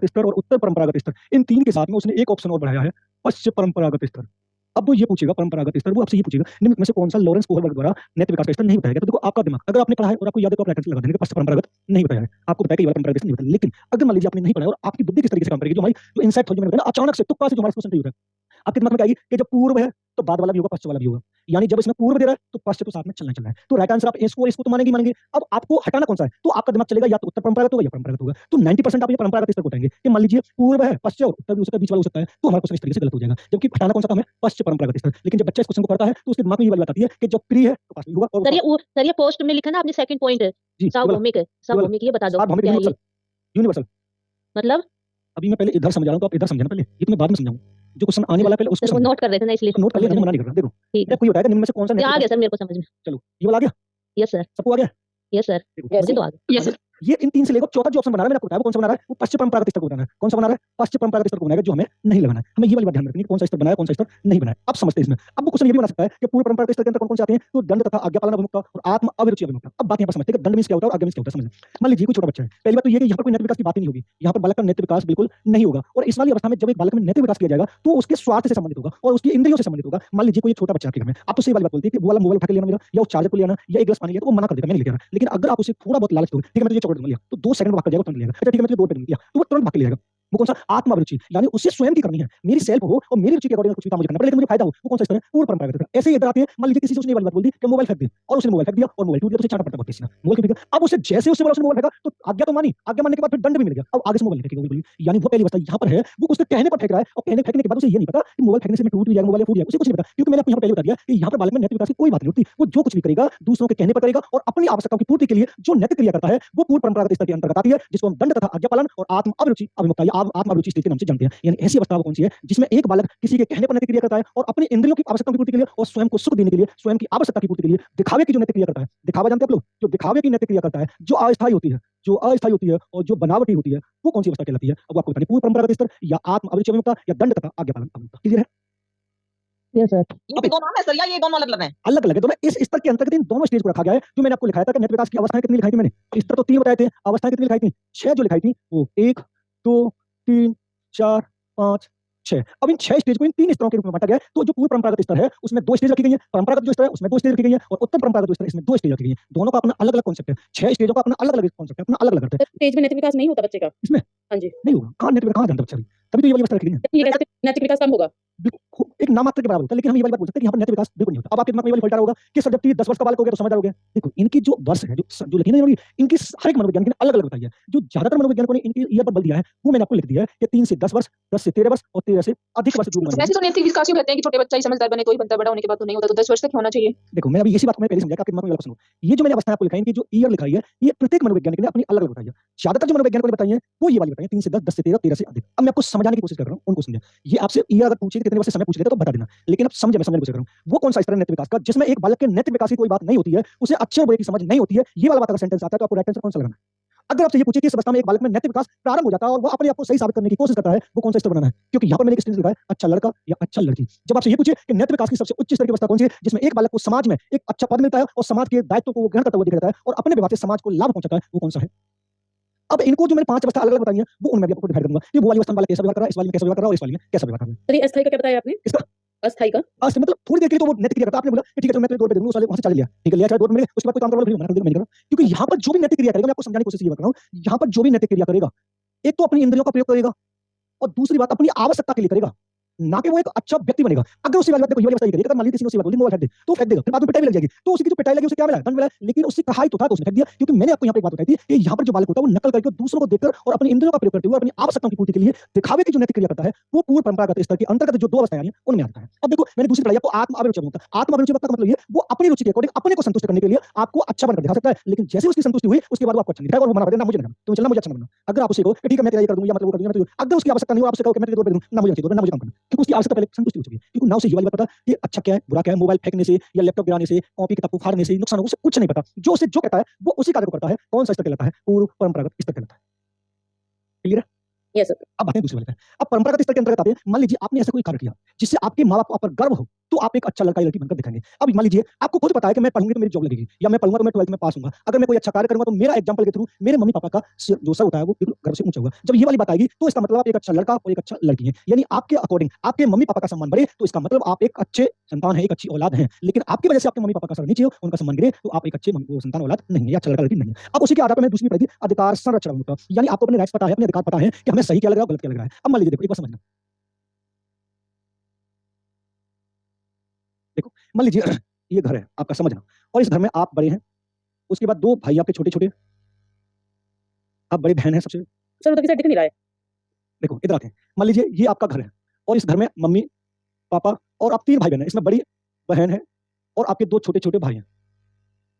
स्तर और उत्तर परंपरागत स्तर, इन 3 के साथ में उसने एक ऑप्शन और बढ़ाया है, पश्चिम परंपरागत स्तर। अब वो ये पूछेगा परंपरागत स्तर, वो आपसे ये पूछेगा निम्नलिखित में से कौन सा लॉरेंस कोहल वर्ग द्वारा नेत्र विकास का स्तर नहीं बताया गया। तो देखो आपका दिमाग, अगर आपने पढ़ा है और आपको याद है तो आप राइट आंसर लगा देंगे कि पश्चिम परंपरागत नहीं बताया है, आपको बताया कि ये वाला परंपरागत नहीं बताया। लेकिन अगर मान लीजिए आपने नहीं पढ़ा है और आपकी बुद्धि किस तरीके से काम करेगी, जो हमारी जो इनसाइट थॉट मैंने बताया ना, अचानक से तुक्का से जो हमारा क्वेश्चन होता है, आपके दिमाग में क्या आएगी कि जब पूर्व है तो बाद वाला भी होगा, पश्चिम वाला भी होगा, यानी जब इसमें पूर्व दे रहा है तो पश्चिम तो साथ में चलना है। तो राइट आंसर आप इसको और इसको तो मानेंगे मानेंगे। अब आपको हटाना कौन सा है, तो आपका दिमाग चलेगा या तो उत्तर परंपरागत होगा या परंपरागत होगा। तो 90% आप ये परंपरागत स्तर को उठाएंगे कि मान लीजिए पूर्व है, पश्चिम और उत्तर भी हो सकता है, बीच वाला हो सकता है, तो हमारा क्वेश्चन इस तरीके से गलत हो जाएगा। जबकि हटाना कौन सा काम है, पश्चिम परंपरागत स्तर। लेकिन जब बच्चा इस क्वेश्चन को पढ़ता है तो उसके दिमाग में ये वाली बात आती है कि जब प्री है तो पास में होगा। और सर ये पोस्ट में लिखा ना आपने सेकंड पॉइंट जी सार्वभौमिक ये बता दो सार्वभौमिक क्या है ये यूनिवर्सल। मतलब अभी मैं पहले इधर समझा रहा हूं तो आप इधर समझना पहले, ये तो मैं बाद में समझाऊं। जो क्वेश्चन आने वाला है पहले उसको सर वो नोट कर रहे थे ना इसलिए नोट कर लिया, मना नहीं कर रहा। देखो ठीक है कोई बताएगा निम्न में से कौन सा ये आ नेत्र गया सर मेरे को समझ में चलो ये वाला आ गया, यस सर सबको आ गया। यस सर देखो, मुझे तो आ गया यस सर। ये इन 3 से लेकर चौथा जो ऑप्शन बना रहा है, मैंने आपको बताया वो कौन सा बना रहा है, वो पश्चिम परंपरागत स्तर को बनाना है। कौन सा बना रहा है, पश्चिम परंपरागत स्तर को बनाएगा, जो हमें नहीं लगाना है। हमें ये वाली बात ध्यान में रखनी है कौन सा स्तर बनाया कौन सा स्तर नहीं बनाया। अब समझते हैं इसमें। अब वो क्वेश्चन ये भी बना सकता है कि पूर्व परंपरागत स्तर के अंदर कौन-कौन से आते हैं, तो दंड तथा आज्ञा पालन अभिमुखता और आत्म अभिरुचि अभिमुखता। अब बात यहाँ पर समझते हैं कि दंड मींस क्या होता है और आज्ञा मींस क्या होता है। समझ मान लीजिए कोई छोटा बच्चा है, पहली बात तो ये कि यहाँ पर कोई नेत्र विकास की बात ही नहीं होगी, यहाँ पर बालक का नेत्र विकास बिल्कुल नहीं होगा। और इस वाली अवस्था में जब एक बालक में नेत्र विकास किया जाएगा तो उसके स्वास्थ्य से संबंधित होगा और उसकी इंद्रियों से संबंधित होगा। मान लीजिए कोई छोटा बच्चा आपके घर में, आप तो सही वाली बात बोलती है कि वो वाला मोबाइल उठा के लेना मेरा, या वो चार्जर को लेना, या एक गिलास पानी लिया, तो वो मना कर देगा, मैं नहीं लेके आ रहा। लेकिन अगर आप उसे थोड़ा बहुत लालच दोगे, ठीक है मैं तुझे चॉकलेट दूंगा लिया, तो 2 सेकंड में भाग कर जाएगा, तुरंत लेगा। अच्छा ठीक है मैं तुझे 2 रुपए दूंगा, तो वो तुरंत भाग के ले जाएगा। वो कौन सा, आत्म अभिरुचि, यानी उसे स्वयं की करनी है, मेरी सेल्फ हो और मेरी रुचि के अकॉर्डिंग कुछ भी काम मुझे करना पड़े, लेकिन मुझे फायदा हो, वो कौन सा स्तर है, पूर्व परंपरागत। ऐसे ही इधर आते हैं, मान लीजिए किसी से उसने ये वाली बात बोल दी कि मोबाइल फेंक दे, और उसने मोबाइल फेंक दिया और मोबाइल टूट गया, तो उसे चाटना पड़ता है बहुत तेजी से, मोबाइल फेंक दिया। अब उसे जैसे उसने बोला उसने मोबाइल फेंका, तो आज्ञा तो मानी, आज्ञा मानने के बाद फिर दंड भी मिल गया, अब आगे से मोबाइल नहीं फेंकेगा। बोलिए यानी वो पहली अवस्था यहाँ पर है, वो उसके कहने पर फेंक रहा है और कहने फेंकने के बाद उसे ये नहीं पता कि मोबाइल फेंकने से मैं टूट भी जाएगा, मोबाइल फूट जाएगा, उसे कुछ नहीं पता। क्योंकि मैंने आपको यहाँ पर पहले बता दिया कि यहाँ पर बालक में नेत्र विकास की कोई बात नहीं होती, वो जो कुछ भी करेगा दूसरों के कहने पर करेगा और अपनी आवश्यकताओं की पूर्ति के लिए जो नेत्र क्रिया करता है वो पूर्व परंपरागत स्तर के अंतर्गत आती है, जिसको हम दंड तथा आज्ञा पालन और आत्म अभिरुचि अभिमुखता या आत्म अभिरुचि स्थिति के नाम से जानते हैं। यानी ऐसी अवस्था कौन सी है जिसमें एक बालक किसी के कहने पर नेत्र क्रिया करता है और अपनी इंद्रियों की आवश्यकताओं की पूर्ति के लिए और स्वयं को सुख देने के लिए, स्वयं की आवश्यकता की पूर्ति के लिए दिखावे की जो नेत्र क्रिया करता है। दिखावा जानते हैं आप लोग, जो दिखावे की नेत्र क्रिया करता है, जो अस्थायी होती है, जो अस्थायी होती है और जो बनावटी होती है, वो कौन सी अवस्था कहलाती है। अब आपको बतानी, पूर्व परंपरागत स्तर या आत्म अभिरुचि अभिमुखता या दंड तथा आज्ञा पालन अभिमुखता। क्लियर है? यस सर ये दोनों है सर या ये दोनों अलग-अलग हैं? अलग अलग है, तो इस स्तर के अंतर्गत इन दोनों स्टेज को रखा गया है। जो मैंने आपको लिखाया था कि नेत्र विकास की अवस्थाएं कितनी लिखाई थी मैंने, स्तर तो 3 बताए थे, अवस्थाएं कितनी लिखाई थी, 6 जो लिखाई थी वो 1 2 3 4 5 6। अब इन 6 स्टेज को इन 3 स्तरों के रूप में बांटा गया है। तो जो पूर्व परंपरागत स्तर है उसमें 2 स्टेज रखी गई है, परंपरागत जो स्तर है उसमें 2 स्टेज रखी गई है और उत्तर परंपरागत जो स्तर है इसमें 2 स्टेज रखी गई है। दोनों का अपना अलग-अलग कांसेप्ट है, 6 स्टेजों का अपना अलग-अलग कांसेप्ट है, अपना अलग-अलग अर्थ है। स्टेज में नेत्र विकास नहीं होता बच्चे का। इसमें हाँ जी। नहीं होगा, कहाँ नेत्र कहाँ जानता बच्चा भी, तभी तो ये वाली अवस्था रखी गई है। ये कह सकते हैं नेत्र विकास कम होगा। एक नाम मात्र के बराबर होता है, लेकिन हम ये वाली बात बोल सकते हैं कि यहाँ पर नेत्र विकास बिल्कुल नहीं होता। अब आपके दिमाग में ये वाली पलटा होगा कि सर जब 10 वर्ष का बालक हो गया तो समझदार हो गया। देखो इनकी जो वर्ष है, जो लिखी नहीं, इनकी हर एक मनोविज्ञान की अलग-अलग बताई है। जो ज्यादातर मनोवैज्ञानिकों ने इनकी ईयर पर बल दिया है वो मैंने आपको लिख दिया है कि 3 से 10 वर्ष, 10 से 13 वर्ष और 13 से अधिक वर्ष जो भी वैसे तो नेत्र विकास कहते हैं कि छोटे बच्चा ही समझदार बने तो ही बनता है, बड़ा होने के बाद तो नहीं होता, तो 10 वर्ष तक होना चाहिए। देखो मैं अभी इसी बात को मैंने पहले समझा कि आपके दिमाग में वाला सुनो। ये जो मैंने अवस्थाएं आपको लिखाई, इनकी जो ईयर लिखाई है, ये प्रत्येक मनोवैज्ञानिक ने अपनी अलग-अलग बताई है। ज्यादातर जो मनोवैज्ञानिकों ने बताई है वो ये वाली बताई है 3 से 10, 10 से 13, 13 से अधिक। अब मैं आपको समझाने की कोशिश कर रहा हूं, उनको समझे। ये आपसे ईयर अगर पूछे कि कितने वर्ष से समय पूछ लेते तो बता देना, लेकिन अब समझे, मैं समझने की कोशिश कर रहा हूं। वो कौन सा स्तर है नेत्र विकास का जिसमें एक बालक के नेत्र विकास की कोई बात नहीं होती है, उसे अच्छे और बुरे की समझ नहीं होती है। ये वाला बात अगर सेंटेंस आता है तो आपको राइट आंसर कौन सा लगाना है। अगर आपसे ये पूछे कि इस अवस्था में एक बालक में नेत्र विकास प्रारंभ हो जाता है और वो अपने आप को सही साबित करने की कोशिश करता है, वो कौन सा स्तर बनाना है। क्योंकि यहाँ पर मैंने एक स्टेज लिखा है अच्छा लड़का या अच्छा लड़की। जब आपसे ये पूछे कि नेत्र विकास की सबसे उच्च स्तर की अवस्था कौन सी है जिसमें एक बालक को समाज में एक अच्छा पद मिलता है और समाज के दायित्व को वो ग्रहण करता हुआ दिख रहता है और अपने व्यवहार से समाज को लाभ पहुंचाता है, वो कौन सा है। अब इनको जो मैंने 5 अवस्था अलग-अलग बताई है वो उनमें भी आपको डिवाइड करूंगा कि वो वाली अवस्था में बालक कैसा व्यवहार कर रहा है, इस वाली में कैसा व्यवहार कर रहा है और इस वाली में कैसा व्यवहार कर रहा है। तो ये अस्थायी का क्या बताया आपने? इसका अस्थायी का आज मतलब थोड़ी देर के लिए तो वो नेत्र क्रिया करता है। आपने बोला कि ठीक है चलो मैं तुझे 2 रुपए दे दूंगा, उस वाले वहां से चार्ज लिया, ठीक है लिया चार्ज 2 रुपए मिले, उसके बाद कोई काम करवा लो, फिर मना कर देगा, मैं नहीं कर रहा। क्योंकि यहाँ पर जो भी नेत्र क्रिया करेगा, मैं आपको समझाने की कोशिश ये कर रहा हूँ, यहाँ पर जो भी नेत्र क्रिया करेगा एक तो अपनी इंद्रियों का प्रयोग करेगा और दूसरी बात अपनी आवश्यकता के लिए करेगा, ना कि वो एक अच्छा व्यक्ति बनेगा। अगर उसी वाली बात देखो ये वाली अवस्था ये करेगा, मान लीजिए किसी ने उसी बात बोली मोबाइल फेंक दे, तो फेंक देगा, फिर बाद में पिटाई भी लग जाएगी, तो उसकी जो पिटाई लगी उसे क्या मिला, दंड मिला, लेकिन उससे कहा ही तो था तो उसने फेंक दिया। क्योंकि मैंने आपको यहाँ पे एक बात बताई थी कि यहाँ पर जो बालक होता है वो नकल करके दूसरों को देखकर और अपनी इंद्रियों का प्रयोग करते हुए अपनी आवश्यकताओं की पूर्ति के लिए दिखावे की जो नेत्र क्रिया करता है वो पूर्व परंपरागत स्तर के अंतर्गत जो 2 अवस्थाएं आ रही हैं उनमें आता है। अब देखो मैंने दूसरी पढ़ाई आपको आत्म अभिरुचि अभिमुखता। आत्म अभिरुचि अभिमुखता का मतलब ये वो अपनी रुचि के अकॉर्डिंग अपने को संतुष्ट करने के लिए आपको अच्छा बनकर दिखा सकता है, लेकिन जैसे उसकी संतुष्टि हुई उसके बाद वो आपको अच्छा नहीं दिखाएगा और वो मना कर देगा, ना मुझे नहीं, तुम चलना मुझे अच्छा बनना। अगर आप उसे कहो कि ठीक है मैं तेरा ये कर दूंगा या मतलब वो कर दूंगा, अगर उसकी आवश्यकता नहीं हो आपसे कहो कि मैं तेरे 2 रुपए दूंगा, ना मुझे चाहिए, ना मुझे काम करना, क्योंकि उसकी आवश्यकता पहले संतुष्टि हो चुकी है। क्योंकि ना उसे ये वाली बात पता कि अच्छा क्या है बुरा क्या है, मोबाइल फेंकने से या लैपटॉप गिराने से, कॉपी किताब को फाड़ने से नुकसान होगा, उसे कुछ नहीं पता। जो उसे जो कहता है वो उसी कार्य को करता है। कौन सा स्तर कहलाता है, पूर्व परंपरागत स्तर कहलाता है। क्लियर है? Yes sir. अब आते हैं दूसरे वाले पे। अब परंपरागत स्तर के अंतर्गत आते हैं, मान लीजिए आपने ऐसा कोई कार्य किया, जिससे आपके माँ-बाप को आप पर गर्व हो, तो आप एक अच्छा लड़का या लड़की बनकर दिखाएँगे। अब मान लीजिए आपको खुद पता है कि मैं पढ़ूँगी तो मेरी जॉब लगेगी या मैं पढ़ूँगा तो मैं 12th में पास होऊँगा। अगर मैं कोई अच्छा कार्य करूँगा तो मेरा एग्जाम्पल के थ्रू मेरे मम्मी-पापा का जो सर होता है वो बिल्कुल गर्व से ऊँचा होगा। जब ये वाली बात आएगी तो इसका मतलब आप एक अच्छा लड़का और एक अच्छा लड़की हैं। यानी आपके अकॉर्डिंग आपके मम्मी-पापा का सम्मान बढ़े तो इसका मतलब आप एक अच्छे संतान हैं, एक अच्छी औलाद हैं। लेकिन आपकी वजह से आपके मम्मी-पापा का सर नीचे हो, उनका सम्मान गिरे तो आप एक अच्छे वो संतान औलाद नहीं है या अच्छा लड़का लड़की नहीं है। अब उसी के आधार पर मैं दूसरी पढ़ी थी अधिकार संरक्षण होता यानी आपको अपने राइट्स पता है, अपने अधिकार पता है कि हमें सही क्या लग रहा है, गलत क्या लग रहा है। अब मान लीजिए देखो एक बार समझना। देखो, मान लीजिए ये घर है, आपका समझना और इस घर में आप बड़े हैं, उसके बाद 2 भाई आपके छोटे-छोटे, आप बड़ी बहन हैं सबसे। सर वो तो किसी दिख नहीं रहा है। देखो इधर आते हैं, मान लीजिए ये आपका घर है और इस घर में मम्मी, पापा और आप 3 भाई-बहन हैं, इसमें बड़ी बहन है और आपके 2 छोटे-छोटे भाई हैं।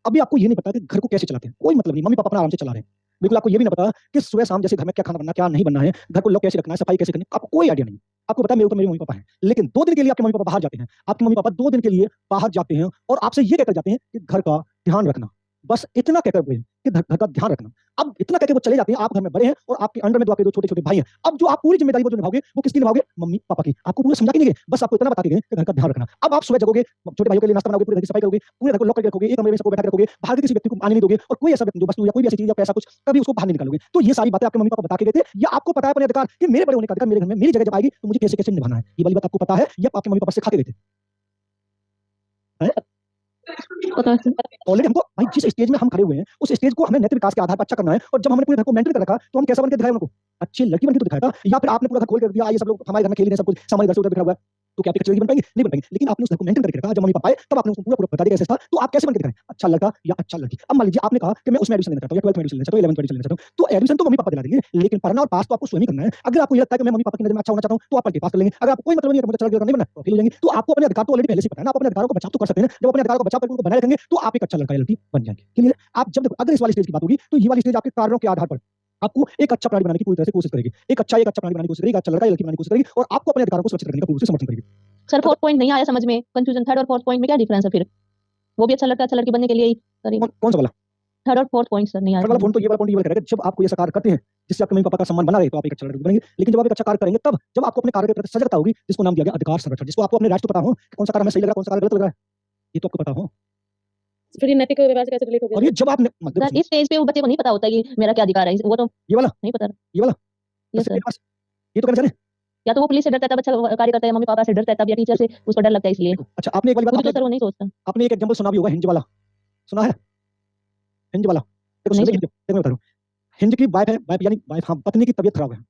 अभी आपको ये नहीं पता कि घर को कैसे चलाते हैं, कोई मतलब नहीं, मम्मी-पापा अपना आराम से चला रहे हैं। बिल्कुल आपको ये भी ना पता कि सुबह-शाम जैसे घर में क्या खाना बनना, क्या नहीं बनना है, घर को लॉक कैसे रखना है, सफाई कैसे करनी है, आपको कोई आइडिया नहीं। आपको पता है मेरे ऊपर मेरे मम्मी-पापा हैं, लेकिन 2 दिन के लिए आपके मम्मी-पापा बाहर जाते हैं। आपके मम्मी-पापा 2 दिन के लिए बाहर जाते हैं और आपसे ये कहकर जाते हैं कि घर का ध्यान रखना। बस इतना कहकर गए कि घर घर का ध्यान रखना। अब इतना कहके वो चले जाते हैं, आप घर में बड़े हैं और आपके अंडर में 2 आपके 2 छोटे-छोटे भाई हैं। अब जो आप पूरी ज़िम्मेदारी वो जो निभाओगे, वो किसकी निभाओगे? मम्मी-पापा की। आपको पूरा समझा के नहीं गए, बस आपको इतना बता के गए कि घर का ध्यान रखना। अब आप सुबह जगोगे, छोटे भाइयों के लिए नाश्ता बनाओगे, पूरे घर की सफाई करोगे, पूरे घर को लॉक करके रखोगे, एक कमरे में सबको बैठा के रखोगे, बाहर के किसी व्यक्ति को आने नहीं दोगे और कोई ऐसा व्यक्ति जो वस्तु या कोई भी ऐसी चीज़ या पैसा कुछ कभी उसको बाहर नहीं निकालोगे। तो ये सारी बातें आपके मम्मी-पापा बता के गए थे या आपको पता है अपने अधिकार कि मेरे बड़े होने का अधिकार मेरे घर में मेरी जगह जब आएगी तो मुझे कैसे-कैसे निभाना है। ये वाली बात आपको पता है या आपके मम्मी-पापा सिखा के गए थे? पता है। ऑलरेडी हमको भाई जिस स्टेज में हम खड़े हुए हैं, उस स्टेज को हमें नैतिक विकास के आधार पर अच्छा करना है और जब हमने पूरे घर को मेंटेन कर रखा, तो हम कैसा बन के दिखाए उनको? अच्छी लड़की बन के तो दिखाया था या फिर आपने पूरा घर खोल के रख दिया, आइए सब लोग हमारे घर में खेल रहे हैं, सब कुछ सामान इधर से उधर बिखरा हुआ है। तो क्या आप एक अच्छी लड़की बन पाएँगे? नहीं बन पाएँगे। लेकिन आपने उस घर को मेंटेन करके रखा, जब मम्मी-पापा आए तब आपने उसको पूरा पूरा बता दिया कैसे था, तो आप कैसे बन के दिखाएँ? अच्छा लड़का या अच्छा लड़की। अब मान लीजिए आपने कहा कि मैं उसमें एडमिशन लेना चाहता हूँ या 12th में एडमिशन लेना चाहता हूँ, 11th में एडमिशन लेना चाहता हूँ, तो एडमिशन तो मम्मी-पापा दिला देंगे, लेकिन पढ़ना और पास तो आपको स्वयं ही करना है। अगर आपको ये लगता है कि मैं मम्मी-पापा की नज़र में अच्छा होना चाहता हूँ, तो आप पढ़ के पास कर लेंगे। अगर आपको कोई मतलब नहीं है कि मुझे अच्छा लड़का नहीं बनना है, तो फेल हो जाएंगे। तो आपको अपने अधिकार तो ऑलरेडी पहले से पता है ना, आप अपने अधिकारों को बचाव तो कर सकते हैं। जब अपने अधिकारों को बचाव करके उनको बनाए रखेंगे, तो आप एक अच्छा लड़का या लड़की बन जाएँगे। क्लियर? आप जब देखो अगर इस वाली स्टेज की बात होगी, तो ये वाली स्टेज आपके कार्यों के आधार पर आपको एक अच्छा प्राणी बनाने की पूरी तरह से कोशिश करेगी। एक अच्छा प्राणी बनाने की कोशिश करेगी, अच्छा लड़का या लड़की बनाने की कोशिश करेगी और आपको अपने अधिकारों को सुरक्षित रखने का पूरी रूप से समर्थन करेगी। सर 4th पॉइंट नहीं आया समझ में, कंफ्यूजन 3rd और 4th पॉइंट में क्या डिफरेंस है फिर? वो भी अच्छा लड़का अच्छा लड़की बनने के लिए ही करेंगे। कौन सा वाला? 3rd और 4th पॉइंट सर नहीं आया। थर्ड वाला पॉइंट तो ये वाला पॉइंट ये वाला करेगा जब आप कोई ऐसा कार्य करते हैं जिससे आपके मम्मी-पापा का सम्मान बना रहे, तो आप एक अच्छा लड़का बनेंगे। लेकिन जब आप एक अच्छा कार्य करेंगे तब जब आपको अपने कार्य के प्रति सजगता होगी, जिसको नाम दिया गया अधिकार संरक्षण, जिसको आपको अपने राइट्स तो पता हो कि कौन सा कार्य हमें सही लग रहा है, कौन सा कार्य गलत लग रहा है, ये तो आपको पता हो। फिर ये नैतिक व्यवहार से कैसे रिलेट हो और ये जब आप मतलब सर इस स्टेज पे वो बच्चे को नहीं पता होता कि मेरा क्या अधिकार है, वो तो ये वाला नहीं पता। ये वाला यस सर। ये तो कहना चाह रहे हैं। या तो वो पुलिस से डरता है तब अच्छा कार्य करता है, मम्मी-पापा से डरता है तब या टीचर से उसको डर लगता है इसलिए। अच्छा आपने एक वाली खुद बात तो सर वो नहीं सोचता। आपने एक एग्जांपल सुना भी होगा हिंज वाला, सुना है? हिंज वाला। देखो नहीं देखो मैं बता रहा हूँ। हिंज की वाइफ यानी वाइफ हाँ, पत्नी की तबीयत खराब है।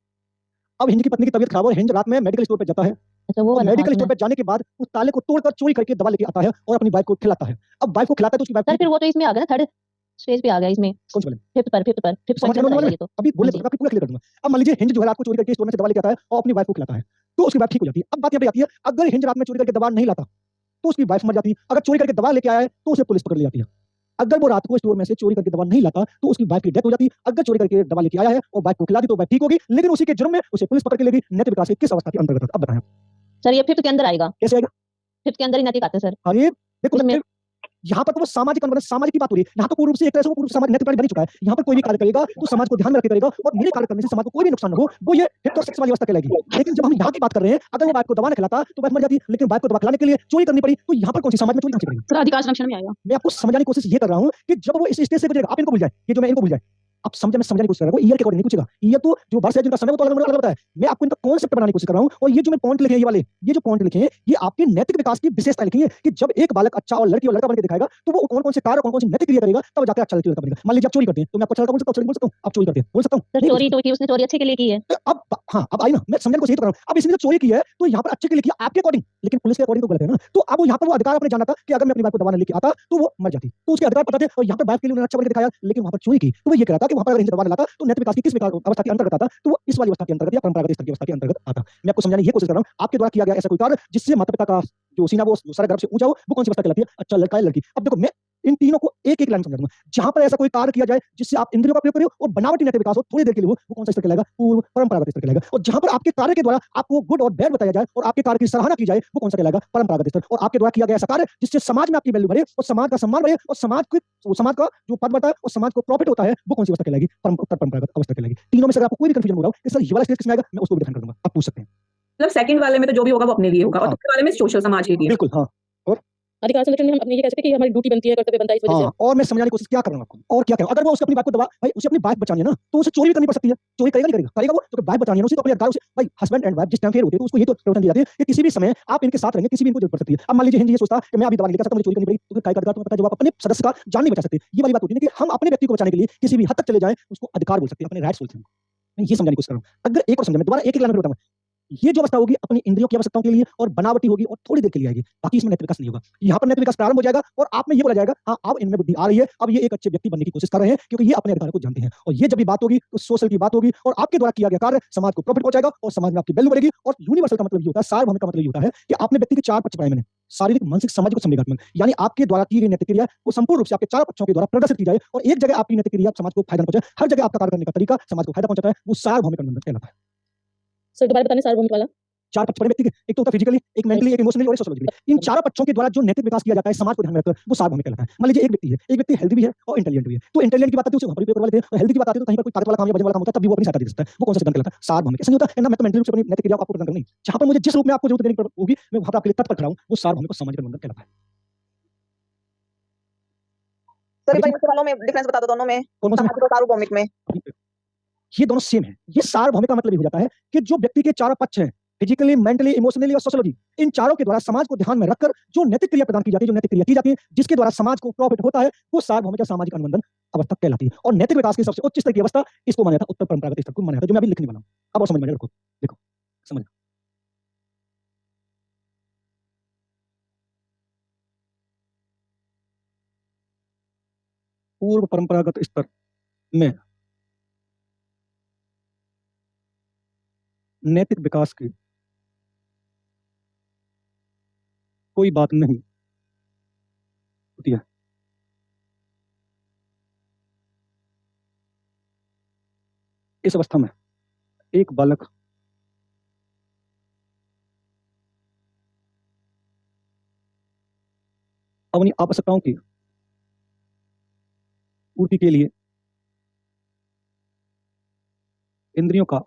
अब हिंज की पत्नी की तबीयत खराब है, हिंज रात में मेडिकल स्टोर पे जाता है अच्छा वो और वाला मेडिकल हाँ, स्टोर सुना पे जाने के बाद उस ताले को तोड़कर चोरी करके दवा लेके आता है और अपनी वाइफ को खिलाता है। अब वाइफ को खिलाता है तो उसकी वाइफ सर फिर वो तो इसमें आ गया ना 3rd स्टेज पे आ गया इसमें। कौन से वाले? 5th पर 5th समझ पॉइंट में में वाले ये तो। अभी बोलने हाँ दो, जी। मैं आपको पूरा क्लियर कर दूंगा। अब मान लीजिए हिंज जो है रात को चोरी करके स्टोर में से दवा लेके आता है और अपनी वाइफ को खिलाता है, तो उसकी वाइफ ठीक हो जाती है। अब बात यहाँ पे आती है, अगर हिंज रात में चोरी करके दवा नहीं लाता, तो उसकी वाइफ मर जाती है। अगर चोरी करके दवा लेके आया है, तो उसे पुलिस पकड़ ले जाती है। अगर वो रात को स्टोर में से चोरी करके दवा नहीं लाता, तो उसकी वाइफ की डेथ हो जाती। अगर चोरी करके दवा लेके आया है और वाइफ को खिला दी, तो वाइफ ठीक होगी, लेकिन उसी के जुर्म में उसे पुलिस पकड़ के लेगी। नैतिक विकास के किस अवस्था के अंतर्गत? अब बताएं। सर ये 5th के अंदर आएगा। कैसे आएगा? 5th के अंदर ही नैतिक आते हैं सर। अरे देखो उसमें यहाँ पर तो वो सामाजिक कन्वर्जेंस सामाजिक की बात हो रही है। यहाँ तो पूर्ण रूप से एक तरह से वो पूर्ण सामाजिक नैतिक प्राणी बन ही चुका है। यहाँ पर कोई भी कार्य करेगा तो समाज को ध्यान में रख के करेगा और मेरे कार्य करने से समाज को कोई भी नुकसान ना हो, वो ये हेटेरोसेक्स वाली अवस्था कहलाएगी। लेकिन जब हम यहाँ की बात कर रहे हैं, अगर वो वाइफ को दवा नहीं खिलाता तो वाइफ मर जाती, लेकिन वाइफ को दवा खिलाने के लिए चोरी करनी पड़ी, तो यहाँ पर कौन सी समाज में चोरी कहाँ से करेगी? सर अधिकार संरक्षण में आएगा। मैं आपको समझाने की कोशिश ये कर रहा हूँ कि जब वो इस स्टेज से गुजरेगा, आप इनको भूल जाए, ये जो मैं इनको भूल जाए, आप समझने की कोशिश कर रहा हूँ, ईयर के अकॉर्डिंग नहीं पूछेगा। ईयर तो जो वर्ष है जिनका समय वो तो अलग-अलग होता है। मैं आपको इनका कॉन्सेप्ट बनाने की कोशिश कर रहा हूँ और ये जो मैं पॉइंट लिखे हैं ये वाले, ये जो पॉइंट लिखे हैं, ये आपके नैतिक विकास की विशेषता लिखी है कि जब एक बालक अच्छा और लड़की और लड़का बन के दिखाएगा, तो वो कौन-कौन से कार्य, कौन-कौन सी नैतिक क्रिया करेगा, तब जाकर अच्छा लड़का बनेगा। मान लीजिए आप चोरी करते हैं, तो मैं आपको अच्छा लड़का बोल सकता हूँ? आप चोरी करते हैं, बोल सकता हूँ? सर चोरी तो की उसने चोरी अच्छे के लिए की है। अब हाँ, अब आई ना, मैं समझाने की कोशिश तो कर रहा हूँ। अब इसने जो चोरी की है, तो यहाँ पर अच्छे के लिए किया आपके अकॉर्डिंग, लेकिन पुलिस के अकॉर्डिंग तो गलत है ना। तो अब वो यहाँ पर वो अधिकार आपने जाना था कि अगर मैं अपनी वाइफ को दवा नहीं लेके आता, तो वो मर जाती। तो उसके अधिकार पता थे और यहाँ पर वाइफ के लिए उन्होंने अच्छा बन के दिखाया, लेकिन वहाँ पर चोरी की। तो वो ये कह रहा था कि वहाँ पर अगर हिंज दवा नहीं लाता, तो नैतिक विकास की किस अवस्था के अंतर्गत आता? तो वो इस वाली अवस्था के अंतर्गत या परंपरागत स्तर की अवस्था के अंतर्गत आता। मैं आपको समझाने की कोशिश कर रहा हूँ, आपके द्वारा किया गया ऐसा कोई कार्य जिससे माता-पिता का जो सीना वो सारे गर्भ से ऊँचा हो, वो कौन सी अवस्था कहलाती है? अच्छा लड़का या लड़की। अब देखो मैं इन तीनों को एक-एक लाइन समझा दूंगा। जहां पर ऐसा कोई कार्य किया जाए जिससे आप इंद्रियों का प्रयोग करें और बनावटी नैतिक विकास हो थोड़ी देर के लिए हो, वो कौन सा स्तर कहलाएगा? पूर्व परंपरागत स्तर कहलाएगा। और जहां पर आपके कार्य के द्वारा आपको गुड और बैड बताया जाए और आपके कार्य की सराहना की जाए, वो कौन सा कहलाएगा? परंपरागत स्तर। और आपके द्वारा किया गया ऐसा कार्य जिससे समाज में आपकी वैल्यू बढ़े और समाज का सम्मान बढ़े और समाज का जो पद बढ़ता है और समाज को प्रॉफिट होता है, वो कौन सी अवस्था कहलाएगी? उत्तर परंपरागत अवस्था कहलाएगी। तीनों में से अगर आपको कोई भी कंफ्यूजन हो रहा हो कि सर ये वाला स्टेज किसमें आएगा, मैं उसको भी डिफाइन कर दूंगा। आप पूछ सकते हैं। मतलब सेकंड वाले में तो जो भी होगा वो अपने लिए होगा और हाँ। थर्ड वाले में सोशल समाज के लिए। बिल्कुल, हाँ। अधिकार संगठन में हम अपनी ये कह सकते हैं कि हमारी ड्यूटी बनती है, कर्तव्य बनता है, इस वजह से हाँ, और मैं समझाने की कोशिश क्या कर रहा हूँ आपको और क्या करूँ? अगर वो उसे अपनी बात को दबा भाई उसे अपनी बात बचानी है ना, तो उसे चोरी भी करनी पड़ सकती है। चोरी करेगा नहीं करेगा? करेगा वो, तो बात बचानी है ना उसे, तो अपने अधिकार उसे भाई हस्बैंड एंड वाइफ जिस टाइम फेयर होते हैं तो उसको ये तो प्रवचन दी जाती है कि किसी भी समय आप इनके साथ रहेंगे, किसी भी इनको जरूरत पड़ सकती है। अब मान लीजिए हिंदी ये सोचता है कि मैं अभी दवा नहीं लेकर सकता, मुझे चोरी करनी पड़ेगी, तो फिर काय का अधिकार तुम्हें पता है, जब आप अपने सदस्य का जान नहीं बचा सकते। ये वाली बात होती है ना कि हम अपने व्यक्ति को बचाने के लिए किसी भी हद तक चले जाएँ, उसको अधिकार बोल सकते हैं, अपने राइट्स बोलते हैं। मैं ये समझाने की कोशिश कर रहा हूँ। अगर एक और समझा, मैं दोबारा एक-एक लाइन में बताऊँगा। ये जो अवस्था होगी अपनी इंद्रियों की आवश्यकताओं के लिए और बनावटी होगी और थोड़ी देर के लिए आएगी, बाकी इसमें नैतिक विकास नहीं होगा। यहाँ पर नैतिक विकास प्रारंभ हो जाएगा और आप में ये बोला जाएगा, हाँ, अब इनमें बुद्धि आ रही है, अब ये एक अच्छे व्यक्ति बनने की कोशिश कर रहे हैं क्योंकि ये अपने अधिकारों को जानते हैं। और ये जब भी बात होगी तो सोशल की बात होगी और आपके द्वारा किया गया कार्य समाज को प्रॉफिट पहुंचाएगा और समाज में आपकी वैल्यू बढ़ेगी। और यूनिवर्सल का मतलब ये होता है, सार्वभौमिक का मतलब ये होता है कि आपने व्यक्ति के चार पक्ष पढ़ाए मैंने, शारीरिक, मानसिक, सामाजिक और संवेगात्मक। यानी आपके द्वारा की गई नैतिक क्रिया वो संपूर्ण रूप से आपके चार पक्षों के द्वारा प्रदर्शित की जाए और एक जगह आपकी नैतिक क्रिया समाज को फायदा पहुंचाए, हर जगह आपका कार्य करने का तरीका समाज को फायदा पहुंचाता है, वो सार्वभौमिक अनुबंध कहलाता है। सर दोबारा बताने सार्वभौमिक वाला। चार पक्ष पड़े व्यक्ति के, एक तो होता है फिजिकली, एक मेंटली, एक इमोशनली और एक सोशियोलॉजिकली। इन चारों पक्षों के द्वारा जो नैतिक विकास किया जाता है समाज को ध्यान में रखकर, वो सार्वभौमिक कहलाता है। मान लीजिए एक व्यक्ति है, एक व्यक्ति हेल्दी भी है और इंटेलिजेंट भी है। तो इंटेलिजेंट की बात आती है उसे वहां पर भी प्रयोग करवा लेते हैं और हेल्दी की बात आती है तो कहीं पर कोई ताकत वाला काम या वजन वाला काम होता है तब भी वो अपनी सहायता दे सकता है। वो कौन सा सिद्धांत कहलाता है? सार्वभौमिक। ऐसा नहीं होता है ना, मैं तो मेंटली रूप से अपनी नैतिक क्रिया को आपको प्रदान करनी। जहां पर मुझे जिस रूप में आपको जरूरत देनी होगी, मैं वहां पर आपके लिए तत्पर खड़ा हूं, वो सार्वभौमिक और सामाजिक अनुबंध कहलाता है। सर भाई मुझे वालों में डिफरेंस बता दो दोनों में, कौन सा? सामाजिक और सार्वभौमिक में। ये दोनों सेम है। ये सार्वभौमिक का मतलब ये हो जाता है कि जो व्यक्ति के चारों पक्ष हैं, फिजिकली, मेंटली, इमोशनली और सोशियोलॉजी, इन चारों के द्वारा समाज को ध्यान में रखकर जो नैतिक क्रिया प्रदान की जाती है, जो नैतिक क्रिया की जाती है, जिसके द्वारा समाज को प्रॉफिट होता है, वो सार्वभौमिक या सामाजिक अनुबंधन अवस्था कहलाती है। और नैतिक विकास की सबसे उच्च स्तर की अवस्था इसको माना जाता है उत्तर परंपरागत स्तर को माना जाता है, जो मैं अभी लिखने वाला हूं। अब और समझ में आएगा, देखो देखो समझ। पूर्व परंपरागत स्तर में नैतिक विकास की कोई बात नहीं होती है। इस अवस्था में एक बालक अपनी आवश्यकताओं की पूर्ति के लिए इंद्रियों का